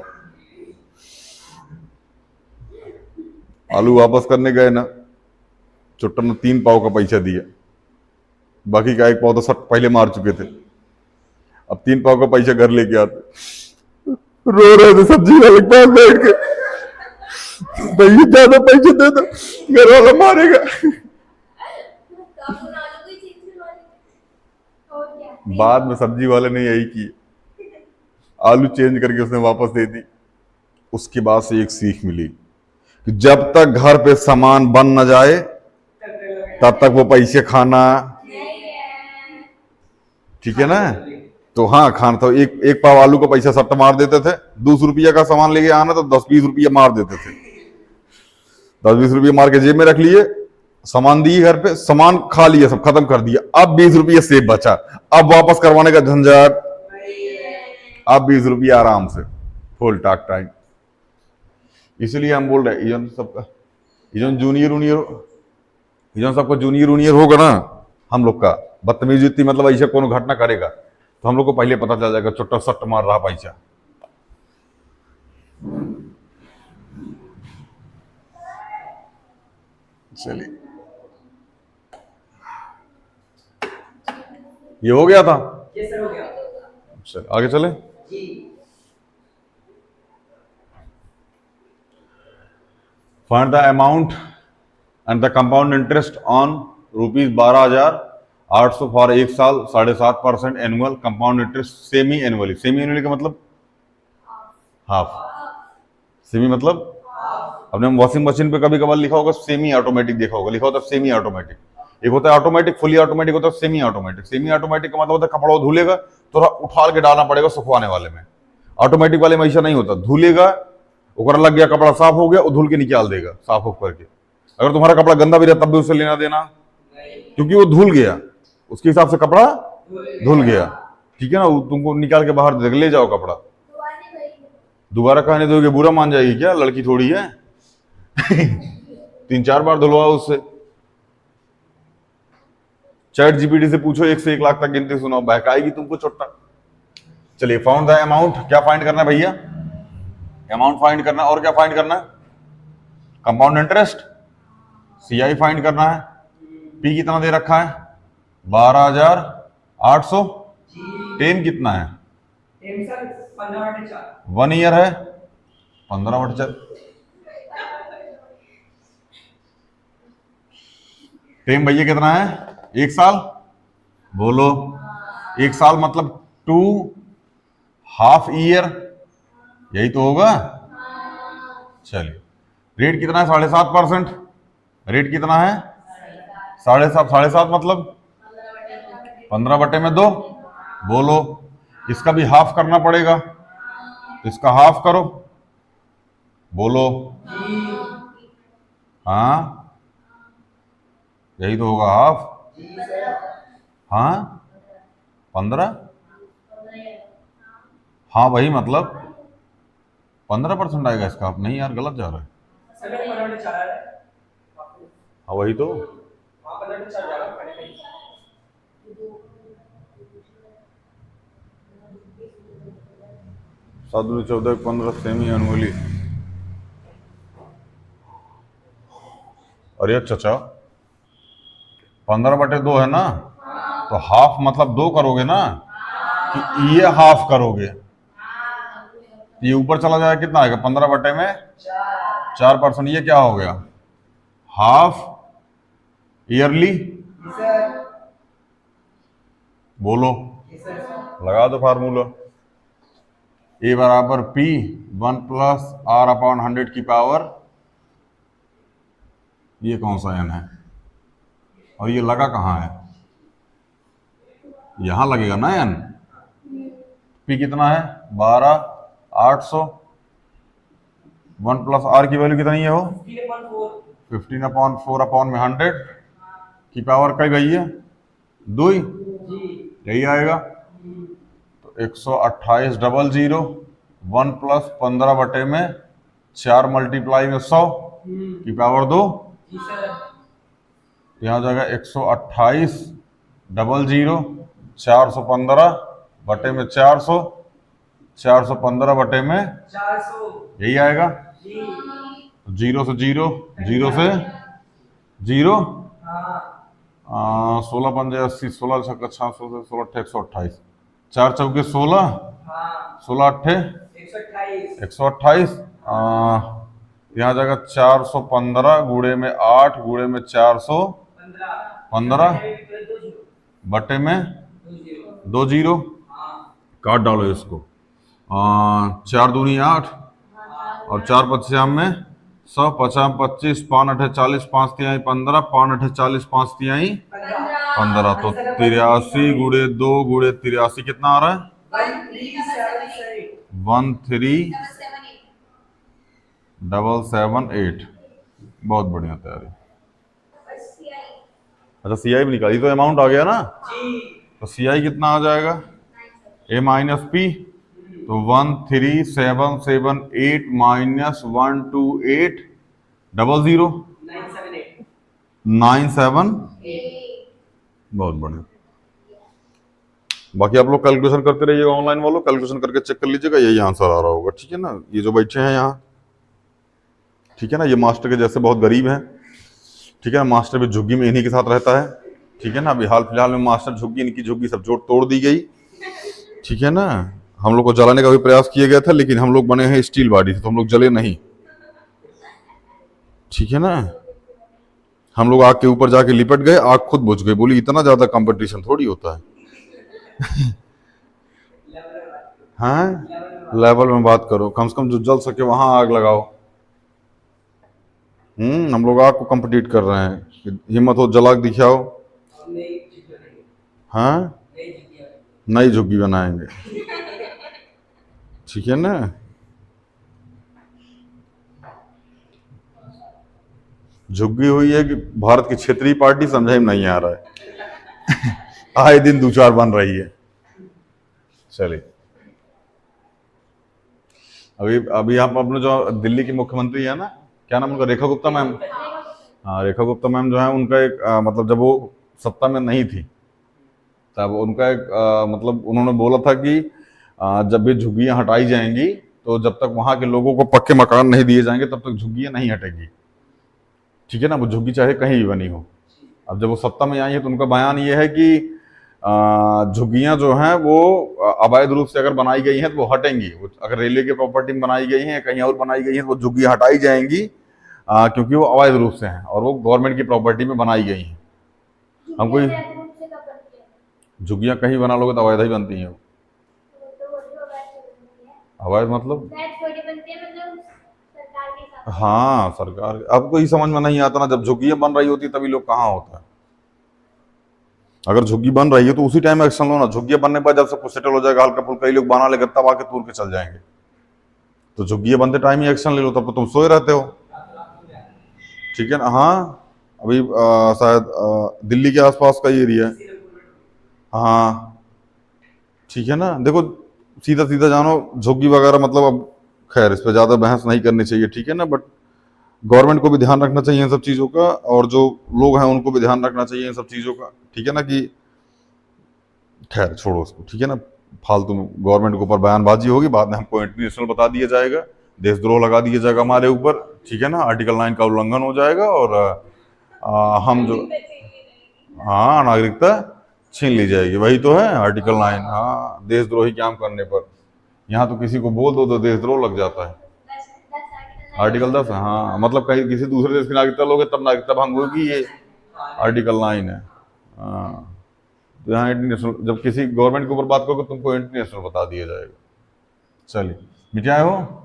Speaker 1: आलू वापस करने गए ना, चुट्टा ने 3 पाव का पैसा दिया, बाकी का 1 पाव तो सट पहले मार चुके थे। अब 3 पाव का पैसा घर लेके आते, रो रहे थे सब्जी वाले के पास बैठ के, भैया ज्यादा पैसे दे दो, घर वाला मारेगा। बाद में सब्जी वाले ने यही की, आलू चेंज करके उसने वापस दे दी। उसके बाद से एक सीख मिली कि जब तक घर पे सामान बन न जाए तब तक वो पैसे खाना, ठीक है ना। तो हाँ, खाना तो एक पाव आलू का पैसा सट्ट मार देते थे। 200 रुपया का सामान लेके आना तो 10-20 रुपया मार देते थे। 10-20 रुपया मार के जेब में रख लिए, सामान दिए घर पे, सामान खा लिया, सब खत्म कर दिया। अब 20 रुपया सेब बचा, अब वापस करवाने का झंझट, अब 20 रुपया आराम से फुल टाक टाइम। इसलिए हम बोल रहे हैं सबका जूनियर सबका जूनियर होगा ना, हम लोग का बदतमीजी इतनी, मतलब ऐसे कोनो घटना करेगा तो हम लोग को पहले पता चल जाएगा चुट्टा सट्ट मार रहा पैसा। चलिए, ये हो गया था।
Speaker 2: ये सर हो गया।
Speaker 1: चल आगे चले।
Speaker 2: जी।
Speaker 1: Find the amount and the compound interest on ₹12,800 for 1 साल, 7.5% annual compound interest semi annually. Semi annually का मतलब हाफ। सेमी मतलब अपने वॉशिंग मशीन पे कभी कभार लिखा होगा सेमी ऑटोमेटिक, देखा होगा, लिखा होता है सेमी ऑटोमेटिक। एक होता है ऑटोमेटिक, फुली ऑटोमेटिक होता है सेमी ऑटोमेटिक। सेमी ऑटोमेटिक का मतलब होता है कपड़ा वो धुलेगा तो उठाल के डालना पड़ेगा सुखवाने वाले में। ऑटोमेटिक वाले में ऐसा नहीं होता, धुलेगा, ऊपर लग गया, कपड़ा साफ हो गया, वो धुल के निकाल देगा साफ हो करके। अगर तुम्हारा कपड़ा गंदा भी रहा तब भी उससे लेना देना, क्योंकि वो धुल गया, उसके हिसाब से कपड़ा धुल गया। ठीक है ना, तुमको निकाल के बाहर दे, ले जाओ कपड़ा। दोबारा कहने दोगे, बुरा मान जाएगी क्या? लड़की थोड़ी है। 3-4 बार धुलवाओ उससे। चैट जीपीटी से पूछो 1 से 1 लाख तक गिनती सुनाओ, बहकाएगी तुमको चुट्टा। चलिए, फाउंड द अमाउंट, क्या फाइंड करना है भैया? अमाउंट फाइंड करना, और क्या फाइंड करना है? कंपाउंड इंटरेस्ट, सीआई फाइंड करना है। पी कितना दे रखा है? 12,800। टेन कितना है?
Speaker 2: 15/4।
Speaker 1: 1 ईयर है 15/4। टेन भैया कितना है? 1 साल। बोलो, 1 साल मतलब 2 हाफ ईयर, यही तो होगा। चलिए, रेट कितना है? 7.5%। रेट कितना है? 7.5 मतलब 15/2। बोलो, इसका भी हाफ करना पड़ेगा, तो इसका हाफ करो। बोलो, हाँ यही तो होगा हाफ। हाँ 15, हाँ वही मतलब 15% आएगा इसका। आप नहीं यार, गलत जा रहा है।
Speaker 2: सर मेरे 15/4 है।
Speaker 1: हाँ वही तो।
Speaker 2: हाँ 15/4 जा रहा है मैंने।
Speaker 1: 7 दूनी 14, 15 सेमी एनुअली। अरे चचा 15/2 है ना, तो हाफ मतलब 2 करोगे ना, कि ये हाफ करोगे, ये ऊपर चला जाएगा, कितना आएगा 15/4%। ये क्या हो गया, हाफ ईयरली। बोलो, लगा दो फार्मूला। ए बराबर P 1 प्लस R/100 की पावर, ये कौन सा n है, और ये लगा कहाँ है, यहां लगेगा ना n। P कितना है 12,800। 1 प्लस R की वैल्यू कितनी है वो 15/4/100 की पावर कई गई है, 2 ही, यही आएगा। तो 128,000 1 प्लस 15/4 मल्टीप्लाई में 100 की पावर 2। यहाँ जाएगा 128,000 415/400, 415/400, यही आएगा। जीरो से जीरो, जीरो से जीरो, 16×5 = 80, 16×6 = 16, 128, 4×4 = 16, 16×8 = 128। यहाँ जाएगा 415 गुणे में 8 गुणे में 415 बटे में 2 जीरो, काट डालो इसको। 4 दूनी 8 और 4 पच्चीस में 100, 50 25, 5 8 40, 5 तिहाई 15, 5 8 40, 5 तिहाई 15, तो 83 गुणे 2 गुणे 83 कितना आ रहा है 13,778। बहुत बढ़िया तैयारी। अच्छा सीआई भी निकाली, तो अमाउंट आ गया ना, तो सीआई कितना आ जाएगा A माइनस पी, तो 13,778 माइनस 128,000 978। बहुत बढ़िया। बाकी आप लोग कैलकुलेशन करते रहिएगा, ऑनलाइन वालों कैलकुलेशन करके चेक कर लीजिएगा, यही आंसर आ रहा होगा, ठीक है ना। ये जो बैठे हैं यहाँ, ठीक है ना, ये मास्टर के जैसे बहुत गरीब हैं, ठीक है ना, मास्टर भी झुग्गी में इन्हीं के साथ रहता है, ठीक है ना। अभी हाल फिलहाल में मास्टर झुग्गी, इनकी झुग्गी सब जोड़ तोड़ दी गई, ठीक है ना। हम लोग को जलाने का भी प्रयास किया गया था, लेकिन हम लोग बने हैं स्टील बॉडी से, तो हम लोग जले नहीं, ठीक है ना। हम लोग आग के ऊपर जाके लिपट गए, आग खुद बुझ गई। बोली इतना ज्यादा कंपटीशन थोड़ी होता है। हाँ लेवल में बात करो, कम से कम जो जल सके वहां आग लगाओ। हम लोग आग को कंपटीट कर रहे हैं, हिम्मत हो जला के दिखाओ। हाँ नई झुग्गी बनाएंगे, ठीक है ना। झुग्गी हुई है कि भारत की क्षेत्रीय पार्टी, समझे में नहीं आ रहा है। आए दिन 2-4 बन रही है। चलिए अभी अभी आप अपने जो दिल्ली की मुख्यमंत्री है ना, क्या नाम उनका, रेखा गुप्ता मैम। हाँ रेखा गुप्ता मैम जो है, उनका एक मतलब जब वो सत्ता में नहीं थी तब उनका एक मतलब उन्होंने बोला था कि जब भी झुग्गियां हटाई जाएंगी, तो जब तक वहां के लोगों को पक्के मकान नहीं दिए जाएंगे तब तक झुग्गियां नहीं हटेगी, ठीक है ना। वो झुग्गी चाहे कहीं भी बनी हो। अब जब वो सत्ता में आई है तो उनका बयान ये है कि झुग्गियां जो हैं वो अवैध रूप से अगर बनाई गई हैं तो वो हटेंगी। वो अगर रेलवे की प्रॉपर्टी में बनाई गई हैं, कहीं और बनाई गई हैं, तो वो झुग्गियां हटाई जाएंगी, क्योंकि वो अवैध रूप से हैं और वो गवर्नमेंट की प्रॉपर्टी में बनाई गई हैं। हमको झुग्गियां कहीं बना लोगे तो अवैध ही बनती हैं। अवैध मतलब हाँ सरकार, अब कोई समझ में नहीं आता ना, जब झुग्गियां बन रही होती तभी लोग कहाँ होता है। अगर झुग्गी बन रही है तो उसी टाइम एक्शन लो ना। झुग्गियां बनने के बाद जब सब कुछ सेटल हो जाएगा, हल्का फुल्का, लोग बना लेकर तब आके तोड़ के चल जाएंगे। तो झुग्गियां बनते टाइम ही एक्शन ले लो, तब तो तुम सोए रहते हो। ठीक है ना? हाँ, अभी शायद दिल्ली के आसपास का ही एरिया है। हाँ ठीक है ना। देखो सीधा सीधा जानो, झुग्गी वगैरह मतलब अब खैर इस पर ज्यादा बहस नहीं करनी चाहिए, ठीक है ना। बट गवर्नमेंट को भी ध्यान रखना चाहिए इन सब चीजों का, और जो लोग हैं उनको भी ध्यान रखना चाहिए इन सब चीजों का, ठीक है ना। कि खैर छोड़ो उसको, ठीक है ना। फालतू में गवर्नमेंट के ऊपर बयानबाजी होगी, बाद में हमको इंटरनेशनल बता दिया जाएगा, देशद्रोह लगा दिया जाएगा हमारे ऊपर, ठीक है ना। आर्टिकल 9 का उल्लंघन हो जाएगा और हम जो, हाँ, नागरिकता छीन ली जाएगी। वही तो है आर्टिकल 9। हाँ, देशद्रोही काम करने पर यहाँ तो किसी को बोल दो तो देशद्रोह लग जाता है। आर्टिकल 10 है, हाँ, मतलब कहीं किसी दूसरे देश की नागरिकता लोगे तब नागरिकता भंग होगी, ये आर्टिकल 9 है। हाँ, तो यहाँ इंटरनेशनल, जब किसी गवर्नमेंट के ऊपर बात करोगे तुमको इंटरनेशनल बता दिया जाएगा। चलिए, मिटाए हो?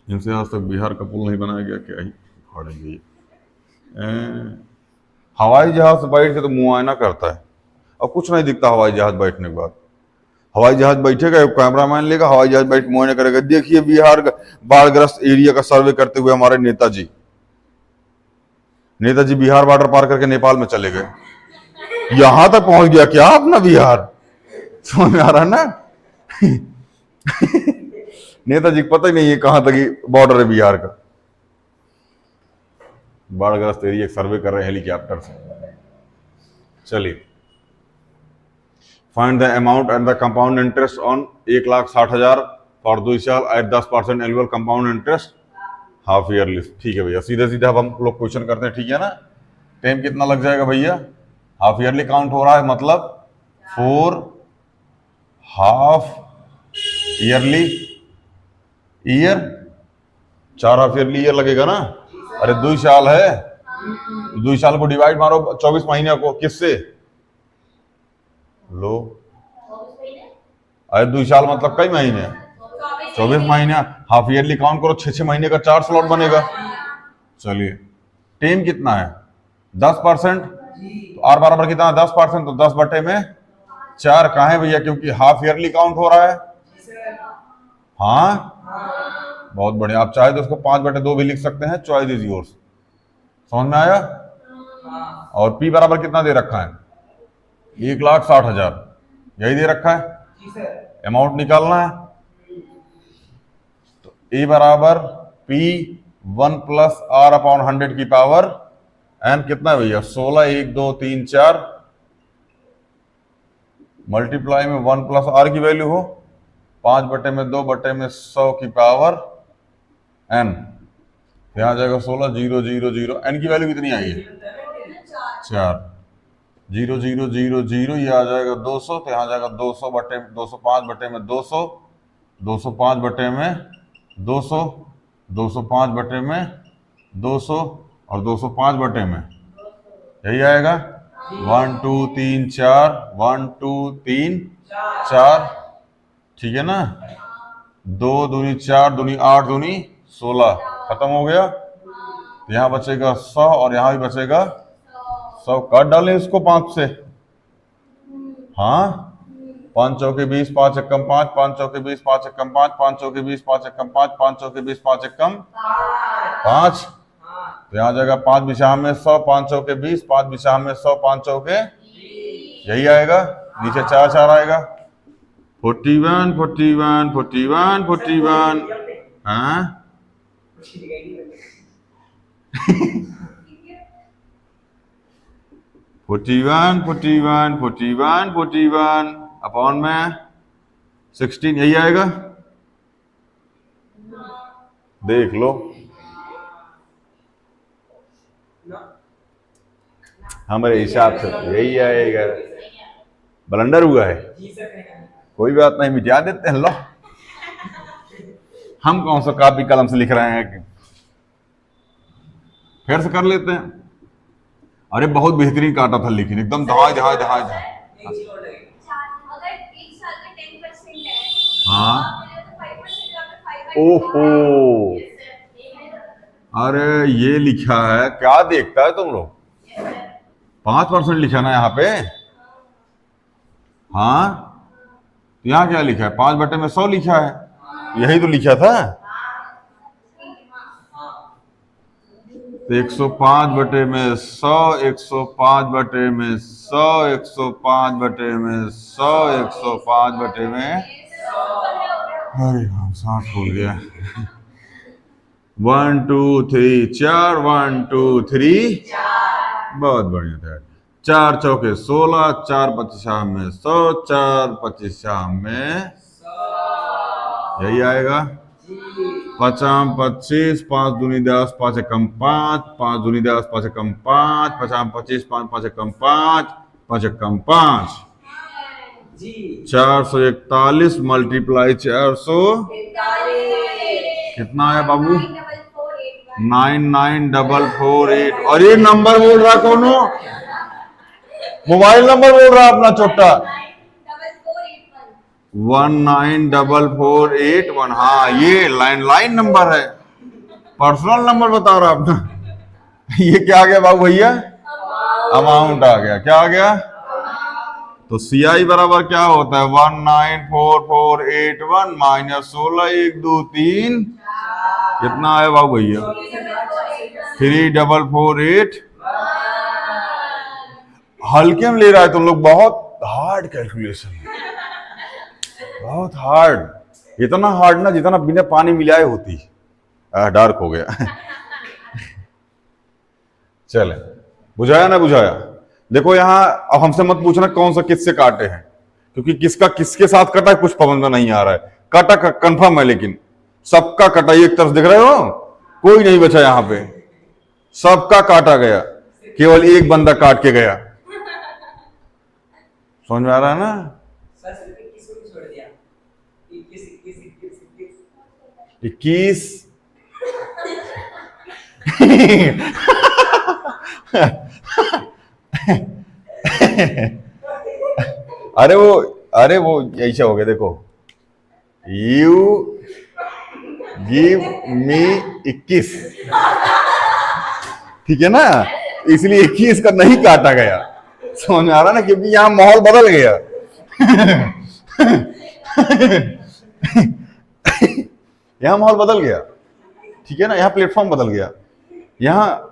Speaker 1: इनसे आज तक बिहार का पुल नहीं बनाया गया, क्या ही फाड़ेंगे ये। हवाई जहाज से बैठ के तो मुआयना करता है, और कुछ नहीं दिखता हवाई जहाज बैठने के बाद। हवाई जहाज बैठेगा, एक कैमरामैन लेगा, हवाई जहाज बैठ के मुआयना करेगा। देखिए बिहार का बाढ़ग्रस्त एरिया का सर्वे करते हुए हमारे नेताजी बिहार बॉर्डर पार करके नेपाल में चले गए। यहां तक पहुंच गया क्या अपना बिहार? समझ में आ रहा है ना? नेताजी को पता ही नहीं है कहां तक बॉर्डर है बिहार का। बाढ़ग्रस्त एरिया सर्वे कर रहे हैं हेलीकॉप्टर से। चलिए, find the amount and the compound interest on 1,60,000 for 2 साल at 10% annual compound interest half yearly. ठीक है भैया, सीधे सीधे अब हम लोग क्वेश्चन करते हैं, ठीक है ना। टाइम कितना लग जाएगा भैया? हाफ ईयरली काउंट हो रहा है, मतलब 4 half yearly year, 4 half yearly year लगेगा ना। अरे 2 साल है, 2 साल को डिवाइड मारो 24 महीने को, किससे लो? अरे 2 साल मतलब कई महीने, 24 महीने। हाफ ईयरली काउंट करो, 6 महीने का 4 स्लॉट बनेगा। चलिए, टेन कितना है? 10%। तो आर बराबर कितना है? 10%, तो 10/4 कहाँ है भैया? क्योंकि हाफ ईयरली काउंट हो रहा है। हाँ, बहुत बढ़िया। आप चाहे तो उसको 5/2 भी लिख सकते हैं, चॉइस इज योर्स। समझ में आया? और पी बराबर कितना दे रखा है? 1,60,000 यही दे रखा है। अमाउंट निकालना है, तो ए बराबर पी 1 + r/100 की पावर एन कितना है भैया? 16, 1, 2, 3, 4 मल्टीप्लाई में 1 + r की वैल्यू हो 5/2/100 की पावर एन। यहां आ जाएगा 16, 0, 0, 0। एन की वैल्यू कितनी आई है? 4। 0, 0, 0, 0, ये आ जाएगा 200। तो यहाँ जाएगा 205/200, 205/200, 205/200 और 205/, यही आएगा। 1, 2, 3, 4, 1, 2, 3, 4, ठीक है ना। 2 दूनी 4 दूनी 8 दूनी 16, खत्म हो गया। यहाँ बचेगा 100 और यहाँ भी बचेगा 100। काट डालें इसको 5 से। हाँ, 5 चौके 20, 5 एकम 5, 5 चौके 20, 5 एकम 5, 5 चौके 20, 5 एकम 5, 5 चौके 20, 5 एकम 5। तो यहाँ जाएगा 5 बिछा में 100, 5 चौके 20, 5 बिछा में 100, 5 चौके, यही आएगा। नीचे 4 4 आएगा। 41, 41, 41, 41। हाँ, 41, 41, 41, 41 अपॉन में 16, यही आएगा। देख लो, हमारे हिसाब से तो यही आएगा। ब्लंडर हुआ है, कोई बात नहीं, मिटा देते हैं। लो, हम कौन सा कॉपी कलम से लिख रहे हैं कि फिर से कर लेते हैं। अरे बहुत बेहतरीन काटा था, लेकिन एकदम दहाई दहाई दहाई दहाई। हाँ, ओहो, अरे ये लिखा है, क्या देखता है तुम लोग? 5% लिखा ना यहाँ पे। हाँ, तो यहाँ क्या लिखा है? 5/100 लिखा है, यही तो लिखा था। तो 105/100, 105/100, 105/100, 105/, अरे हाँ सांस फूल गया। 1 2 3 4, 1 2 3, बहुत बढ़िया था। 4 चौके 16, 4 पच्चीसा में 100, 4 पच्चीसा में यही आएगा। 5 25, 5 दूनी 10, 5 एकम 5, 5 दूनी 10, 5 एकम 5, 5 25, 5 5 एकम 5, 5 एकम 5, 441 मल्टीप्लाई 400, कितना है बाबू? 99448। और ये नंबर बोल रहा कौन हो? मोबाइल नंबर बोल रहा अपना छोटा। 19448 हाँ, ये लैंडलाइन नंबर है, पर्सनल नंबर बता रहा अपना। ये क्या आ गया बाबू भैया? अमाउंट आ गया। क्या आ गया? तो CI बराबर क्या होता है? 19448 माइनस 16 1 2 3, कितना है बाबू भैया? 3448। हल्के में ले रहा है तुम लोग, बहुत हार्ड कैलकुलेशन है, बहुत हार्ड। इतना हार्ड ना जितना बिना पानी मिलाए होती। डार्क हो गया। चले, बुझाया ना बुझाया? देखो यहाँ अब हमसे मत पूछना कौन सा किससे काटे हैं, क्योंकि किसका किसके साथ कटा है कुछ समझ में नहीं आ रहा है। कटा कंफर्म है, लेकिन सबका कटा एक तरफ दिख रहे हो, कोई नहीं बचा यहाँ पे, सबका काटा गया, केवल एक बंदा काट के गया। समझ में आ रहा है ना?
Speaker 2: सर सिर्फ 21 को छोड़ दिया। 21 21 21
Speaker 1: 21। अरे वो ऐसा हो गया, देखो, यू गिव मी 21, ठीक है ना, इसलिए 21 का नहीं काटा गया। समझ में आ रहा ना, क्योंकि यहां माहौल बदल गया। यहां माहौल बदल गया, ठीक है ना, यहाँ प्लेटफॉर्म बदल गया, यहाँ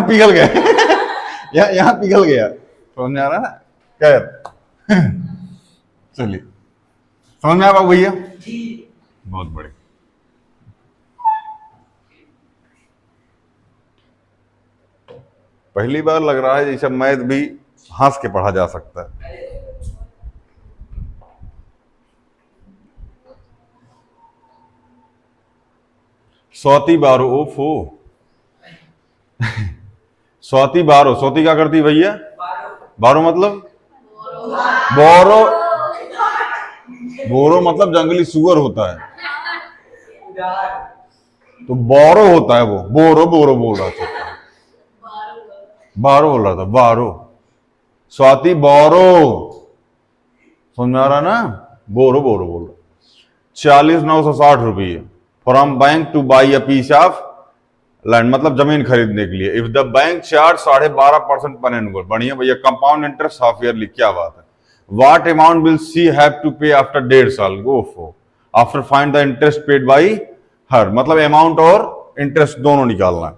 Speaker 1: पिघल गया। यहाँ पिघल गया। समझ में आ रहा है ना? खैर, चलिए, समझ में आया बाबू भैया? बहुत बड़े। पहली बार लग रहा है जैसे मैथ भी हंस के पढ़ा जा सकता है। सौती बारो, ओफो। सौती बारो, सौती क्या करती भैया? बारो मतलब बोरो, बोरो मतलब जंगली सुअर होता है, तो बोरो होता है वो, बोरो बोरो बोल रहा था, बारो बोल रहा था, बारो। स्वाति बोरो, समझ में आ रहा ना? बोरो बोरो बोल रहा। 40,960 रुपये from bank to buy a piece of land, मतलब जमीन खरीदने के लिए। इफ द बैंक चार्ज 12.5% पर एनुअल, बढ़िया भैया, कंपाउंड इंटरेस्ट हाफ ईयरली, क्या बात है। What amount will she have to pay after 1.5 साल? Go for after find the interest paid by her, मतलब अमाउंट और इंटरेस्ट दोनों निकालना है,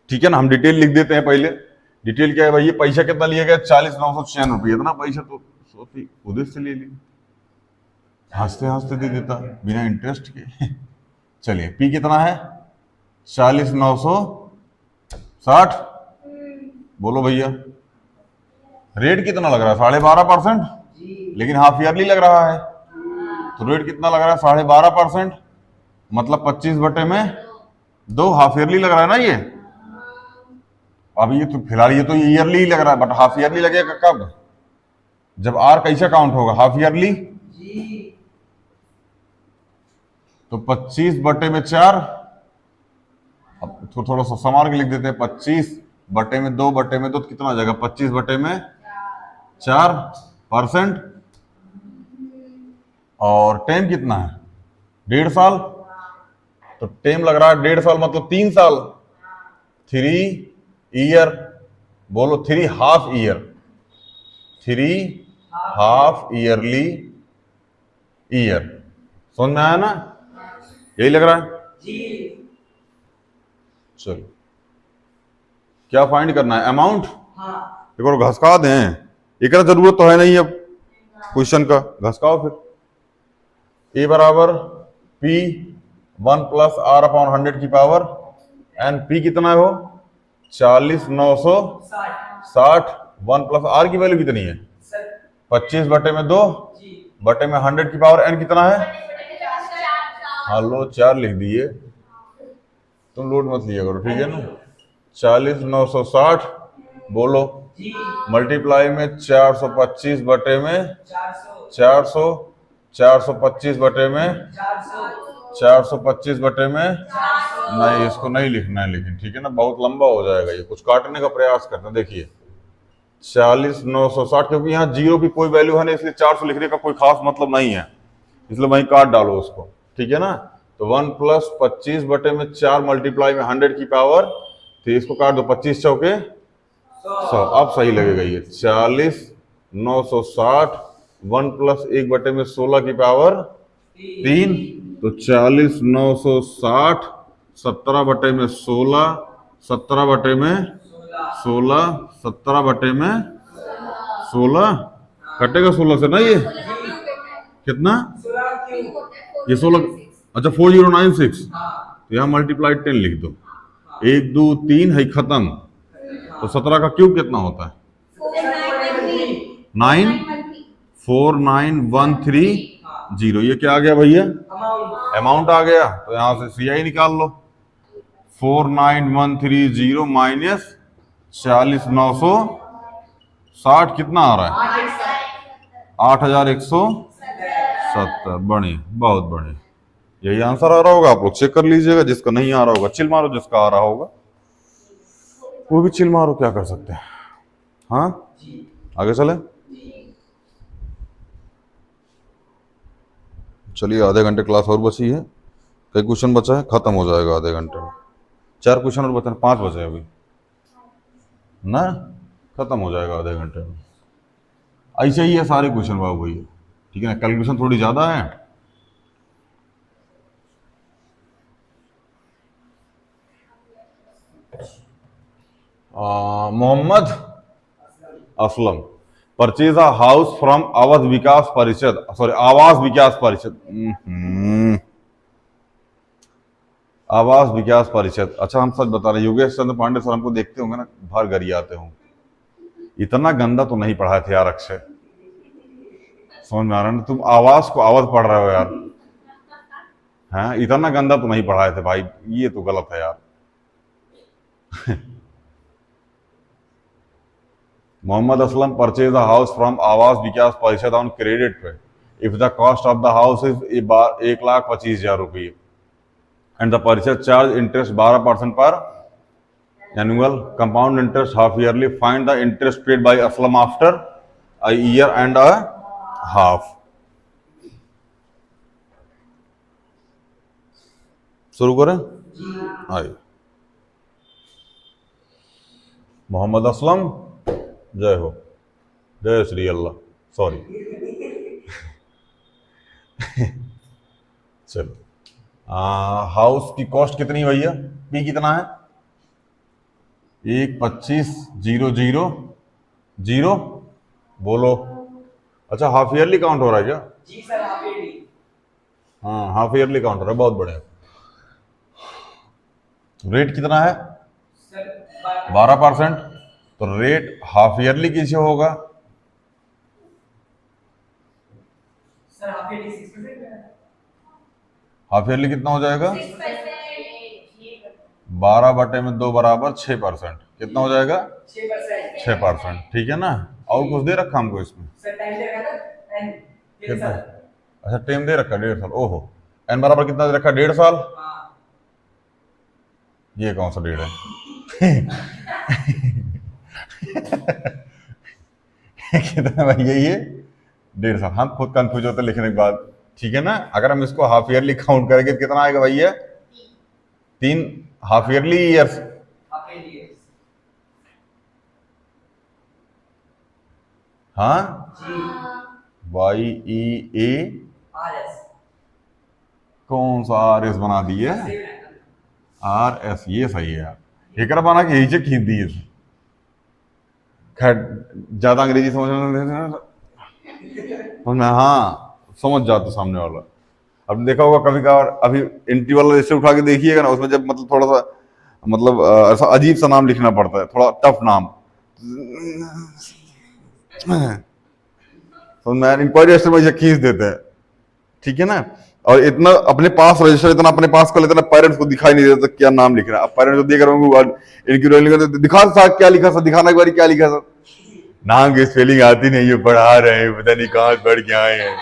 Speaker 1: ठीक है ना। हम डिटेल लिख देते हैं पहले। डिटेल क्या है भैया? पैसा कितना लिया गया? 40,996 रुपये। इतना पैसा तो सोती उधर से ले ली, हंसते हंसते दे देता बिना इंटरेस्ट के। चलिए, पी कितना है? 40,960। बोलो भैया, रेट कितना लग रहा है? 12.5%, लेकिन हाफ ईयरली लग रहा है, तो रेट कितना लग रहा है? 12.5%, मतलब 25/2, हाफ ईयरली लग रहा है ना ये। अब ये तो फिलहाल ये तो ईयरली ही लग रहा है, बट हाफ ईयरली लगेगा कब? जब आर कैसा काउंट होगा? Half yearly. तो 25/4, अब तो थोड़ा सा संभाल के लिख देते हैं। 25/2/2 तो कितना आ जाएगा? 25/4%। और टाइम कितना है? 1.5 साल। तो टेम लग रहा है 1.5 साल, मतलब 3 साल। 3 ईयर, बोलो 3 half year, 3 half yearly year. समझ में आया ना? यही लग रहा है।
Speaker 2: जी।
Speaker 1: चलो, क्या फाइंड करना है? अमाउंट।
Speaker 2: हाँ।
Speaker 1: देखो घसका दें, एक जरूरत तो है नहीं अब क्वेश्चन का, घसकाओ फिर। ए बराबर पी 1 प्लस आर अपॉन 100 की पावर एन। पी कितना है वो? 40,960।
Speaker 2: साठ।
Speaker 1: 1 प्लस आर की वैल्यू कितनी है?
Speaker 2: सर
Speaker 1: 25 बटे में 2
Speaker 2: जी।
Speaker 1: बटे में 100 की पावर एन कितना है? हाँ लो 4 लिख दिए, तुम लोड मत लिया करो, ठीक है ना? 40,960 बोलो,
Speaker 2: जी।
Speaker 1: मल्टीप्लाई में 425 बटे में
Speaker 2: 400।
Speaker 1: 400, 425 बटे में
Speaker 2: 400।
Speaker 1: 425 बटे में,
Speaker 2: 400।
Speaker 1: नहीं इसको नहीं लिखना है लेकिन, ठीक है ना? बहुत लंबा हो जाएगा ये, कुछ काटने का प्रयास करते हैं। देखिए 40,960, क्योंकि यहाँ जीरो की कोई वैल्यू है नहीं, इसलिए 400 लिखने का कोई खास मतलब नहीं है, इसलिए वहीं काट डालो उसको, ठीक है ना? तो 1 प्लस 25 बटे में 4 मल्टीप्लाई में 100 की पावर, तो इसको काट दो, 25 चौके 100। अब सही लगेगा ये। 40,960 1 प्लस 1 बटे में 16 की पावर 3, तो 40,960 17 बटे में 16, 17 बटे में 16, 17 बटे में 16, कटेगा 16 से ना ये? कितना?
Speaker 2: 16 क्यों?
Speaker 1: ये 16, अच्छा 4096,
Speaker 2: हाँ।
Speaker 1: तो यहाँ मल्टीप्लाई 10 लिख दो। 1 2 3 है खत्म, तो 17 का क्यूब कितना होता है? 9 4913 ये क्या आ गया भैया?
Speaker 2: अमाउंट।
Speaker 1: अमाउंट आ गया, तो यहां से सीआई निकाल लो। 49130 माइनस 40,960 कितना आ रहा है? 8,170। बढ़िया, बहुत बढ़िया। यही आंसर आ रहा होगा, आप लोग चेक कर लीजिएगा। जिसका नहीं आ रहा होगा चिल मारो, जिसका आ रहा होगा वो भी चिल मारो, क्या कर सकते हैं। हाँ आगे चले। चलिए, आधे घंटे क्लास और बची है, कई क्वेश्चन बचा है, खत्म हो जाएगा आधे घंटे में। 4 क्वेश्चन और बचे हैं, 5 बचे अभी ना, खत्म हो जाएगा आधे घंटे में। ऐसे ही है सारे क्वेश्चन बाबू भैया, ठीक है ना? कैलकुलेशन थोड़ी ज्यादा है। Mohammad Aslam purchase a house from Awadh Vikas Parishad, sorry आवास विकास परिषद, आवास विकास परिषद। अच्छा हम सच बता रहे, योगेश चंद्र पांडे सर हमको देखते होंगे ना, भर घर आते होंगे। इतना गंदा तो नहीं पढ़ाए थे यार अक्षय, समझ में आ रहा है ना? तुम आवास को अवध पढ़ रहे हो यार, हैं? इतना गंदा तो नहीं पढ़ाए थे भाई, ये तो गलत है यार। Mohammed Aslam purchase a house from Awas Vikas Parishad on credit pay if the cost of the house is 1,25,000 रुपये and the Parishad charge interest 12% per annual compound interest half yearly. Find the interest paid by Aslam after a year and a half. शुरू करें? आइए। मोहम्मद असलम, जय हो, जय Shri Allah, sorry. चलो, house की cost कितनी भैया? पी कितना है? 1,25,000 बोलो। अच्छा हाफ ईयरली काउंट हो रहा है क्या?
Speaker 2: जी सर, हाफ ईयरली।
Speaker 1: हाँ हाफ ईयरली काउंट हो रहा है, बहुत बढ़िया। रेट कितना है?
Speaker 2: सर
Speaker 1: 12%। तो रेट हाफ ईयरली कैसे होगा?
Speaker 2: Sir half yearly 6%।
Speaker 1: Half yearly कितना हो जाएगा? 12 बटे में 2 बराबर 6%। कितना हो जाएगा?
Speaker 2: 6%।
Speaker 1: 6%, ठीक है ना? और कुछ दे रखा हमको इसमें?
Speaker 2: सर टाइम दे रखा था एन
Speaker 1: कितना? अच्छा टाइम दे रखा 1.5 साल। ओहो, एन बराबर कितना दे रखा? 1.5 साल।
Speaker 2: हाँ।
Speaker 1: ये कौन सा डेढ़ है? कितना भैया ये? 1.5 साल। हम खुद कंफ्यूज होते लिखने के बाद, ठीक है ना? अगर हम इसको हाफ ईयरली काउंट करेंगे कितना आएगा भैया? 3 half yearly years,
Speaker 2: half years.
Speaker 1: हाँ,
Speaker 2: जी
Speaker 1: YEA
Speaker 2: आर एस
Speaker 1: कौन सा RS बना दिया है?
Speaker 2: सेम है ना।
Speaker 1: RS, ये सही है यार। ये कर पाना कि यही से खींच दी है। खैर ज्यादा अंग्रेजी समझ में, हाँ समझ जाता सामने वाला। अब देखा होगा कभी कभार, अभी एंट्री वाला रजिस्टर उठा के देखिएगा ना, उसमें जब मतलब थोड़ा सा मतलब ऐसा अजीब सा नाम लिखना पड़ता है, थोड़ा टफ नाम, तो मैं इंक्वायरी रजिस्टर में इसे खींच देते हैं, ठीक है ना। और इतना अपने पास रजिस्टर इतना अपने पास कर लेते ना, पेरेंट्स को दिखाई नहीं देता क्या नाम लिख रहा है। अब पेरेंट्स को देख रहे होंगे इनकी दिखा साहब क्या लिखा सर, दिखाना एक बार क्या लिखा सर। नाम की स्पेलिंग आती नहीं है, पढ़ा रहे हैं, पता नहीं कहां पढ़ के आए हैं।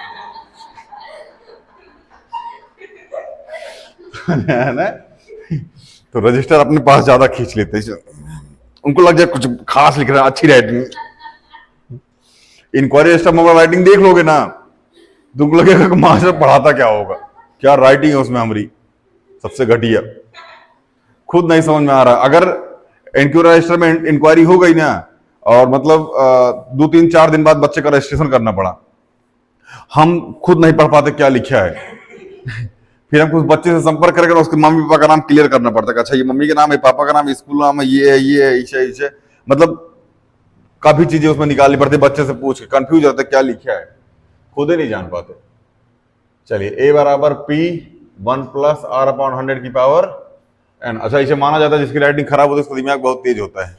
Speaker 1: है ना, तो रजिस्टर अपने पास ज्यादा खींच लेते हैं, उनको लग जाए कुछ खास लिख रहा है, अच्छी राइटिंग। इंक्वायरी रजिस्टर में राइटिंग देख लोगे ना, तुमको लगेगा कि मास्टर पढ़ाता क्या होगा, क्या राइटिंग है उसमें हमारी सबसे घटिया, खुद नहीं समझ में आ रहा। अगर इंक्वायरी रजिस्टर में इंक्वायरी हो गई ना, और मतलब 2-3-4 दिन बाद बच्चे का रजिस्ट्रेशन करना पड़ा, हम खुद नहीं पढ़ पाते क्या लिखा है। फिर हम कुछ बच्चे से संपर्क करके उसके मम्मी पापा का नाम क्लियर करना पड़ता है, अच्छा ये मम्मी का नाम है, पापा का नाम है, स्कूल नाम है, ये है, इसे मतलब काफी चीजें उसमें निकालनी पड़ती है, बच्चे से पूछ के कंफ्यूज होते क्या लिखा है, खुद ही नहीं जान पाते। चलिए A बराबर P 1 प्लस R/100 की पावर n। अच्छा, इसे माना जाता है जिसकी राइटिंग खराब होती है उसका दिमाग बहुत तेज होता है।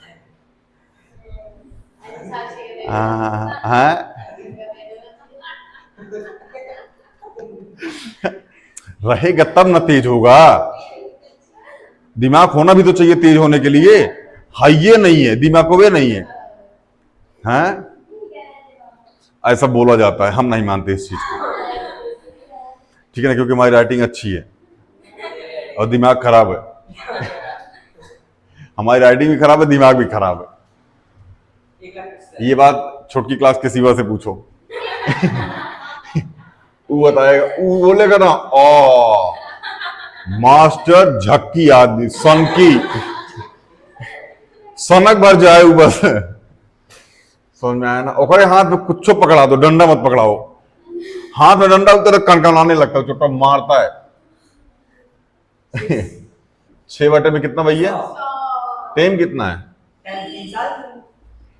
Speaker 1: हाँ, रहेगा तब ना तेज होगा, दिमाग होना भी तो चाहिए तेज होने के लिए। हाइये नहीं है, दिमागोवे नहीं है, हैं? ऐसा बोला जाता है, हम नहीं मानते इस चीज को, ठीक है ना, क्योंकि हमारी राइटिंग अच्छी है और दिमाग खराब है। हमारी राइटिंग भी खराब है, दिमाग भी खराब है। ये बात छोटकी क्लास के सिवा से पूछो। वो बताएगा, वो बोलेगा ना, ओ मास्टर झक्की आदमी, सनकी सनक भर जाए वो, बस समझ में आया ना। ओकरे हाथ में कुछ पकड़ा दो, डंडा मत पकड़ाओ, हाथ में डंडा उतर कनकनाने लगता है, छोटा मारता है। 6 बटे में कितना भैया, टाइम कितना है,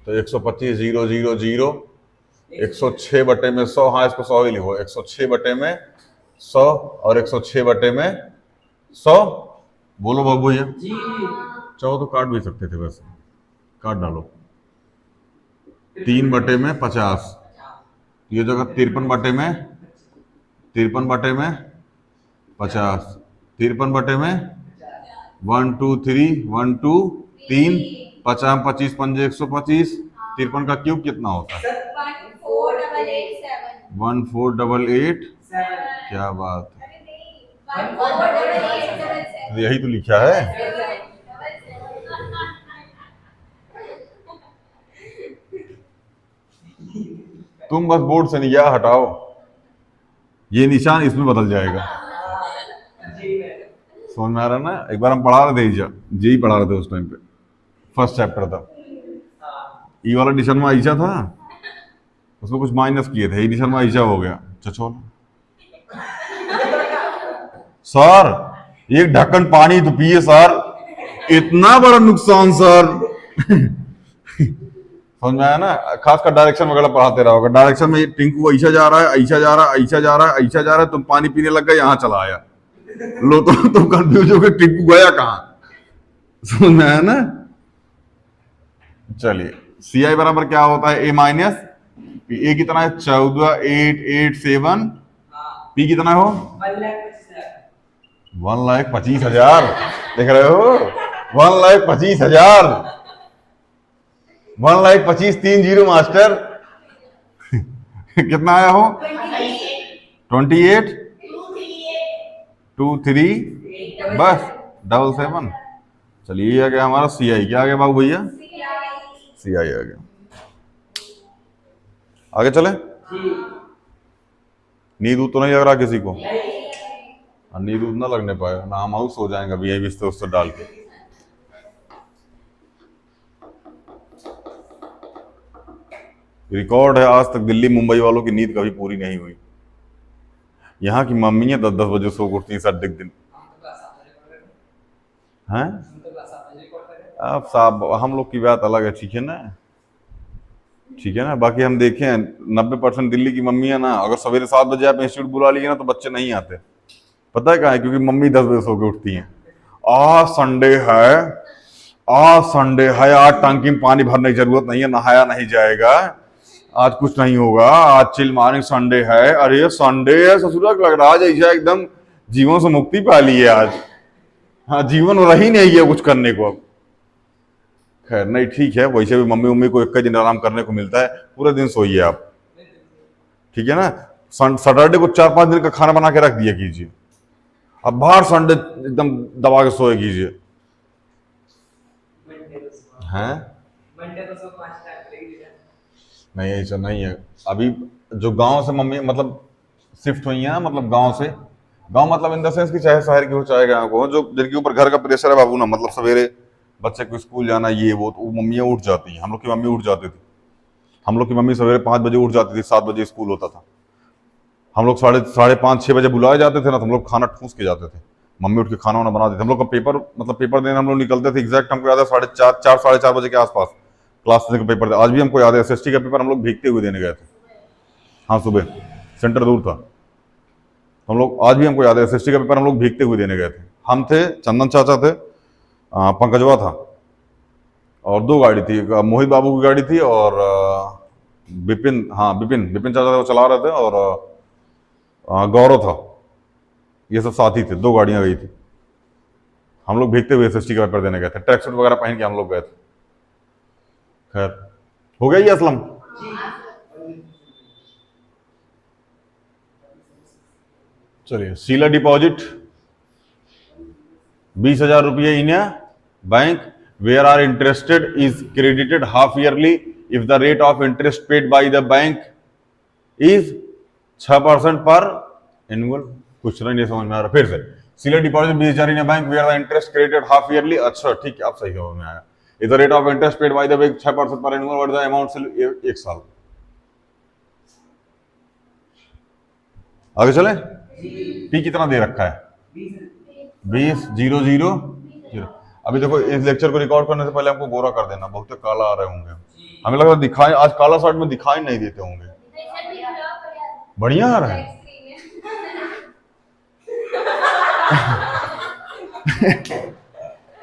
Speaker 1: तो 125 0 0 0 106 बटे में 100, हाँ इसको 100 ही लिखो, 106 बटे में 100 और 106 बटे में 100। बोलो बाबू भैया, चाहो तो काट भी सकते थे, वैसे काट डालो। 3 बटे में 50, ये जगह 53 बटे में 50, 53 बटे में 1 2 3 1 2 3 50 25 पंजे 125, 53 का क्यूब कितना होता है, 1488। क्या बात है, यही तो लिखा है। तुम बस बोर्ड से नहीं, या हटाओ, ये निशान इसमें बदल जाएगा। समझ में आ रहा ना। एक बार हम पढ़ा रहे थे, जेई पढ़ा रहे थे उस टाइम पे, फर्स्ट चैप्टर था, ई वाला डिशन में आइशा था, उसमें कुछ माइनस किए थे, ई डिशन में आइशा हो गया, चचोल सर एक ढक्कन पानी तो पिए सर, इतना बड़ा नुकसान सर। समझ में आया ना। खासकर डायरेक्शन वगैरह पढ़ाते रहोगे, डायरेक्शन में टिंकू ऐसा जा रहा है, ऐसा जा रहा है, ऐसा जा रहा है, ऐसा जा रहा है, तुम पानी पीने लग गए, यहाँ चला आया, लो तो तुम कंफ्यूज हो गए टिंकू गया कहाँ। समझ में आया ना। चलिए CI बराबर क्या होता है, A माइनस P। A कितना है 14,887, P कितना हो 1,25,000, देख रहे हो 1,25,000, 1,25,000 3 0 मास्टर। कितना आया हो 28 2 3 बस 777। चलिए ये आ गया हमारा CI। क्या आ गया बाबू भैया, CI आ गया। आगे चले, नींद तो नहीं लग रहा किसी को, नींद उतना लगने पाएगा ना, हम हाउस हो जाएंगे अभी यही बिस्तर उस्तर डाल के। रिकॉर्ड है आज तक दिल्ली मुंबई वालों की नींद कभी पूरी नहीं हुई। यहाँ की मम्मियाँ 10-10 बजे सो के उठती हैं साढ़े दिन।
Speaker 2: हम तो क्लास 7 बजे पढ़ रहे थे।
Speaker 1: हैं?
Speaker 2: हम तो क्लास 7 बजे पढ़ रहे थे।
Speaker 1: अब साहब हम लोग की बात अलग है, ठीक है ना, ठीक है ना। बाकी हम देखें 90% दिल्ली की मम्मियाँ ना, अगर सवेरे 7 बजे आप इंस्टीट्यूट बुला लिए ना तो बच्चे नहीं आते। पता है क्या है? क्योंकि मम्मी 10 बजे सो के उठती हैं। आज संडे है, आज संडे है, आज टंकी में पानी भरने की जरूरत नहीं है, नहाया नहीं जाएगा, आज कुछ नहीं होगा, आज चिल मार्निंग संडे है। अरे संडे है ससुरा, लग रहा है जैसे एकदम जीवन से मुक्ति पा ली है आज। हाँ, जीवन रही नहीं है कुछ करने को अब। खैर नहीं, ठीक है, वैसे भी मम्मी उम्मी को एक ही दिन आराम करने को मिलता है, पूरे दिन सोइए आप, ठीक है ना। सैटरडे को 4-5 दिन का खाना बना के रख दिया कीजिए, अब बाहर संडे एकदम दबा के सोए कीजिए। हैं?
Speaker 2: मंडे तो सब 5 टाइम करेगी बेटा।
Speaker 1: नहीं ऐसा नहीं है। अभी जो गांव से मम्मी मतलब शिफ्ट हुई है ना, मतलब गांव से, गांव मतलब इन द सेंस कि चाहे शहर की हो चाहे गाँव को हो, जो जिनके ऊपर घर का प्रेशर है बाबू ना, मतलब सवेरे बच्चे को स्कूल जाना ये वो, तो वो मम्मियाँ उठ जाती हैं। हम लोग की मम्मी उठ जाती थी, हम लोग की मम्मी सवेरे 5 बजे उठ जाती थी, 7 बजे स्कूल होता था। हम लोग साढ़े 5-6 बजे बुलाए जाते थे ना, तो हम लोग खाना ठूस के जाते थे, मम्मी उठ के खाना वाना बना देते। हम लोग का पेपर मतलब पेपर देने हम लोग निकलते थे एग्जैक्ट, हमको याद है 4:30 साढ़े 4 बजे के आसपास क्लास का पेपर था। आज भी हमको याद है एसएसटी का पेपर हम लोग भीगते हुए देने गए थे। हाँ सुबह, सेंटर दूर था, हम लोग आज भी हमको याद है एसएसटी का पेपर हम लोग भीगते हुए देने गए थे। हम थे, चंदन चाचा थे, पंकजवा था, और 2 गाड़ी थी, एक मोहित बाबू की गाड़ी थी और विपिन, हाँ विपिन विपिन चाचा वो चला रहे थे, और गौरव था। ये सब साथी थे, 2 गाड़ियां गई थी। हम लोग भीगते हुए एसएसटी का पेपर देने गए थे, ट्रैक सूट वगैरह पहन के हम लोग गए थे। खैर हो गया ये असलम। चलिए, शीला डिपॉजिट 20,000 रुपये in bank where are interested is credited half yearly if the rate of interest paid by the bank is 6% per annual. कुछ नहीं समझ में आ रहा, फिर से। Sheela deposit 20,000 in bank where the interest credited half yearly, अच्छा ठीक है, अब सही समझ में आया। If the rate of interest paid by the bank 6% per annual, what the amount से 1 साल। आगे चले। पी कितना दे रखा है? 20,000। अभी देखो, इस लेक्चर को रिकॉर्ड करने से पहले हमको गोरा कर देना, बहुत काला आ रहे होंगे, हमें लग रहा है दिखाई आज काला शर्ट में दिखाई नहीं देते होंगे। बढ़िया आ रहा है।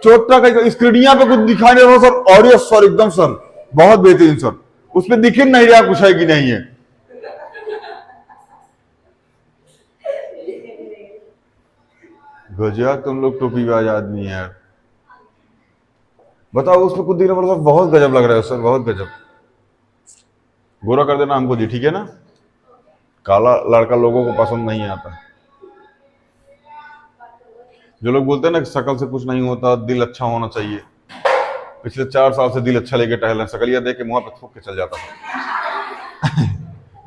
Speaker 1: चोटा का स्क्रीनिया पे कुछ दिखाई नहीं रहा सर, ऑडियो सर एकदम सर बहुत बेहतरीन सर, उसमें दिख नहीं रहा कुछ है कि नहीं है। गजब तुम लोग टोपीबाज आदमी है यार। बताओ उसमें कुछ दिख रहा, बहुत गजब लग रहा है सर, बहुत गजब। गोरा कर देना हमको जी, ठीक है ना। काला लड़का लोगों को पसंद नहीं आता। जो लोग बोलते हैं ना कि शकल से कुछ नहीं होता, दिल अच्छा होना चाहिए, पिछले 4 साल से दिल अच्छा लेके टहल रहे, शकलिया देख के मुंह पे थूक के चल जाता था।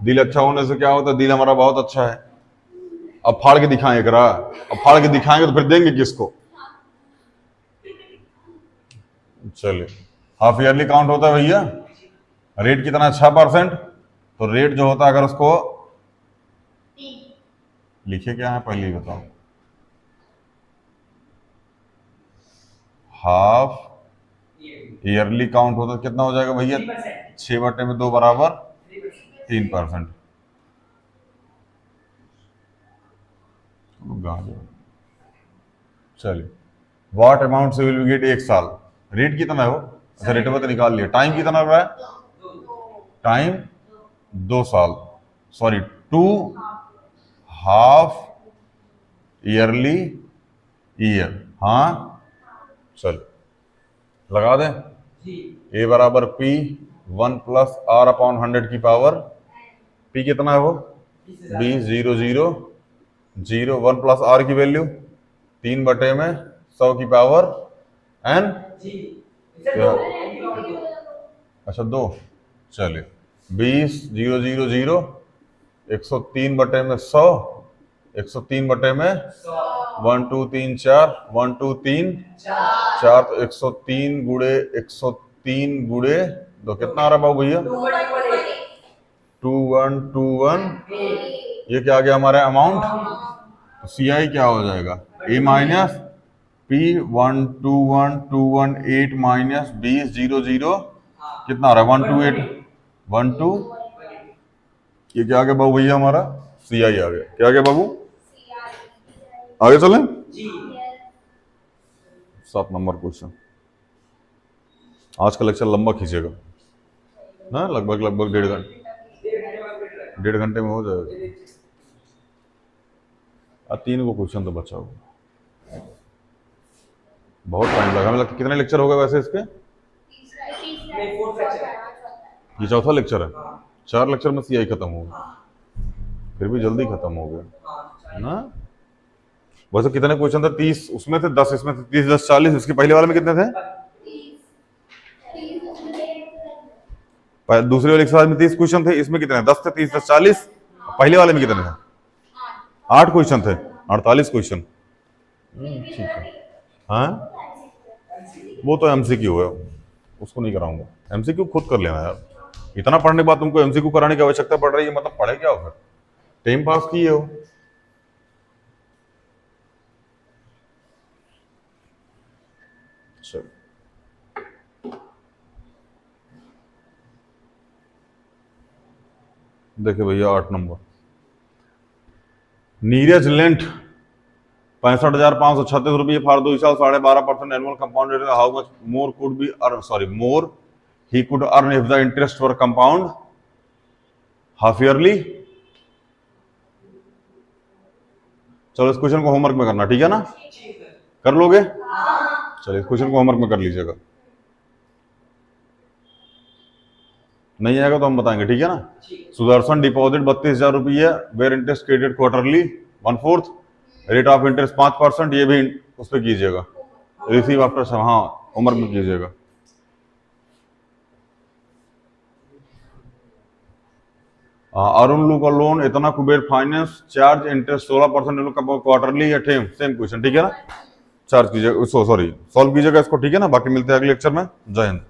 Speaker 1: दिल अच्छा होने से क्या होता है? दिल हमारा बहुत अच्छा है, अब फाड़ के दिखाएं करा, अब फाड़ के दिखाएंगे तो फिर देंगे किसको? चलिए, हाफ ईयरली काउंट होता है भैया, रेट कितना है? 6%। तो रेट जो होता है, अगर उसको लिखे क्या है पहले ही बताओ। हाफ ईयरली काउंट होता है, कितना हो जाएगा भैया? 6/2 बराबर 3%। चलिए, व्हाट अमाउंट से विल वी गेट 1 साल? रेट कितना है वो? अच्छा रेट तो निकाल लिया। टाइम कितना रहा है? टाइम 2 साल, सॉरी 2 हाफ ईयरली ईयर। हाँ चल लगा दें। ए बराबर पी 1 + r/100 की पावर, पी कितना है वो? 20,000 1 + r की वैल्यू 3/100 की पावर n। अच्छा 2। चलिए 20,000 103/100 103 बटे में
Speaker 2: 100
Speaker 1: 1 2 3 4 1 2 3
Speaker 2: 4
Speaker 1: 4 तो 103 गुणे 103 गुणे दो कितना आ रहा है बाबू भैया 2121 ये क्या आ गया हमारा अमाउंट। तो CI क्या हो जाएगा A माइनस P 121,218 माइनस 20,00 कितना आ रहा है 128 12 ये क्या आ गया बाबू भैया हमारा CI आ गया। क्या आ गया बाबू आगे चलें।
Speaker 2: जी
Speaker 1: 7 नंबर क्वेश्चन। आज का लेक्चर लंबा खींचेगा ना लगभग 1.5 घंटे में हो जाएगा। अब 3 को क्वेश्चन तो बचा होगा बहुत टाइम लगा हमें लगता कितने लेक्चर हो गए वैसे इसके
Speaker 2: नहीं 4th लेक्चर है
Speaker 1: ये चौथा लेक्चर है।
Speaker 2: हाँ
Speaker 1: 4 लेक्चर में CI खत्म हो गया
Speaker 2: हाँ
Speaker 1: फिर भी जल्दी खत्म हो गया
Speaker 2: हाँ
Speaker 1: ना। वैसे कितने क्वेश्चन थे 30 उसमें थे 10 इसमें थे 30 10 40 इसके पहले वाले में कितने थे दूसरे वाले एक्सरसाइज में 30 क्वेश्चन थे इसमें कितने 10 थे 30 10 40 पहले वाले में कितने थे 8 क्वेश्चन थे 48 क्वेश्चन ठीक है। हाँ वो तो MCQ है उसको नहीं कराऊंगा MCQ खुद कर लेना यार इतना पढ़ने के बाद तुमको MCQ कराने की आवश्यकता पड़ रही है मतलब पढ़े क्या हो फिर टाइम पास किए हो। चलो देखिए भैया 8 नंबर नीरज लेंट 65,536 रुपये फॉर 2 साल 12.5% annual compound rate how much more could be earn sorry more he could earn if the interest for compound half yearly. चलो इस क्वेश्चन को होमवर्क में करना ठीक है ना कर लोगे चलिए इस क्वेश्चन को होमवर्क में कर लीजिएगा नहीं आएगा तो हम बताएंगे ठीक है ना। सुदर्शन डिपॉजिट 32,000 रुपये where interest credit quarterly 1/4 rate of interest 5% ये भी उस पर कीजिएगा रिसीव आफ्टर हाँ होमवर्क में कीजिएगा। अरुण लू का लोन इतना Kuber finance charge interest 16% quarterly या सेम क्वेश्चन ठीक है ना चार्ज कीजिएगा सॉरी सॉल्व कीजिएगा इसको ठीक है ना। बाकी मिलते हैं अगले लेक्चर में। जय हिंद।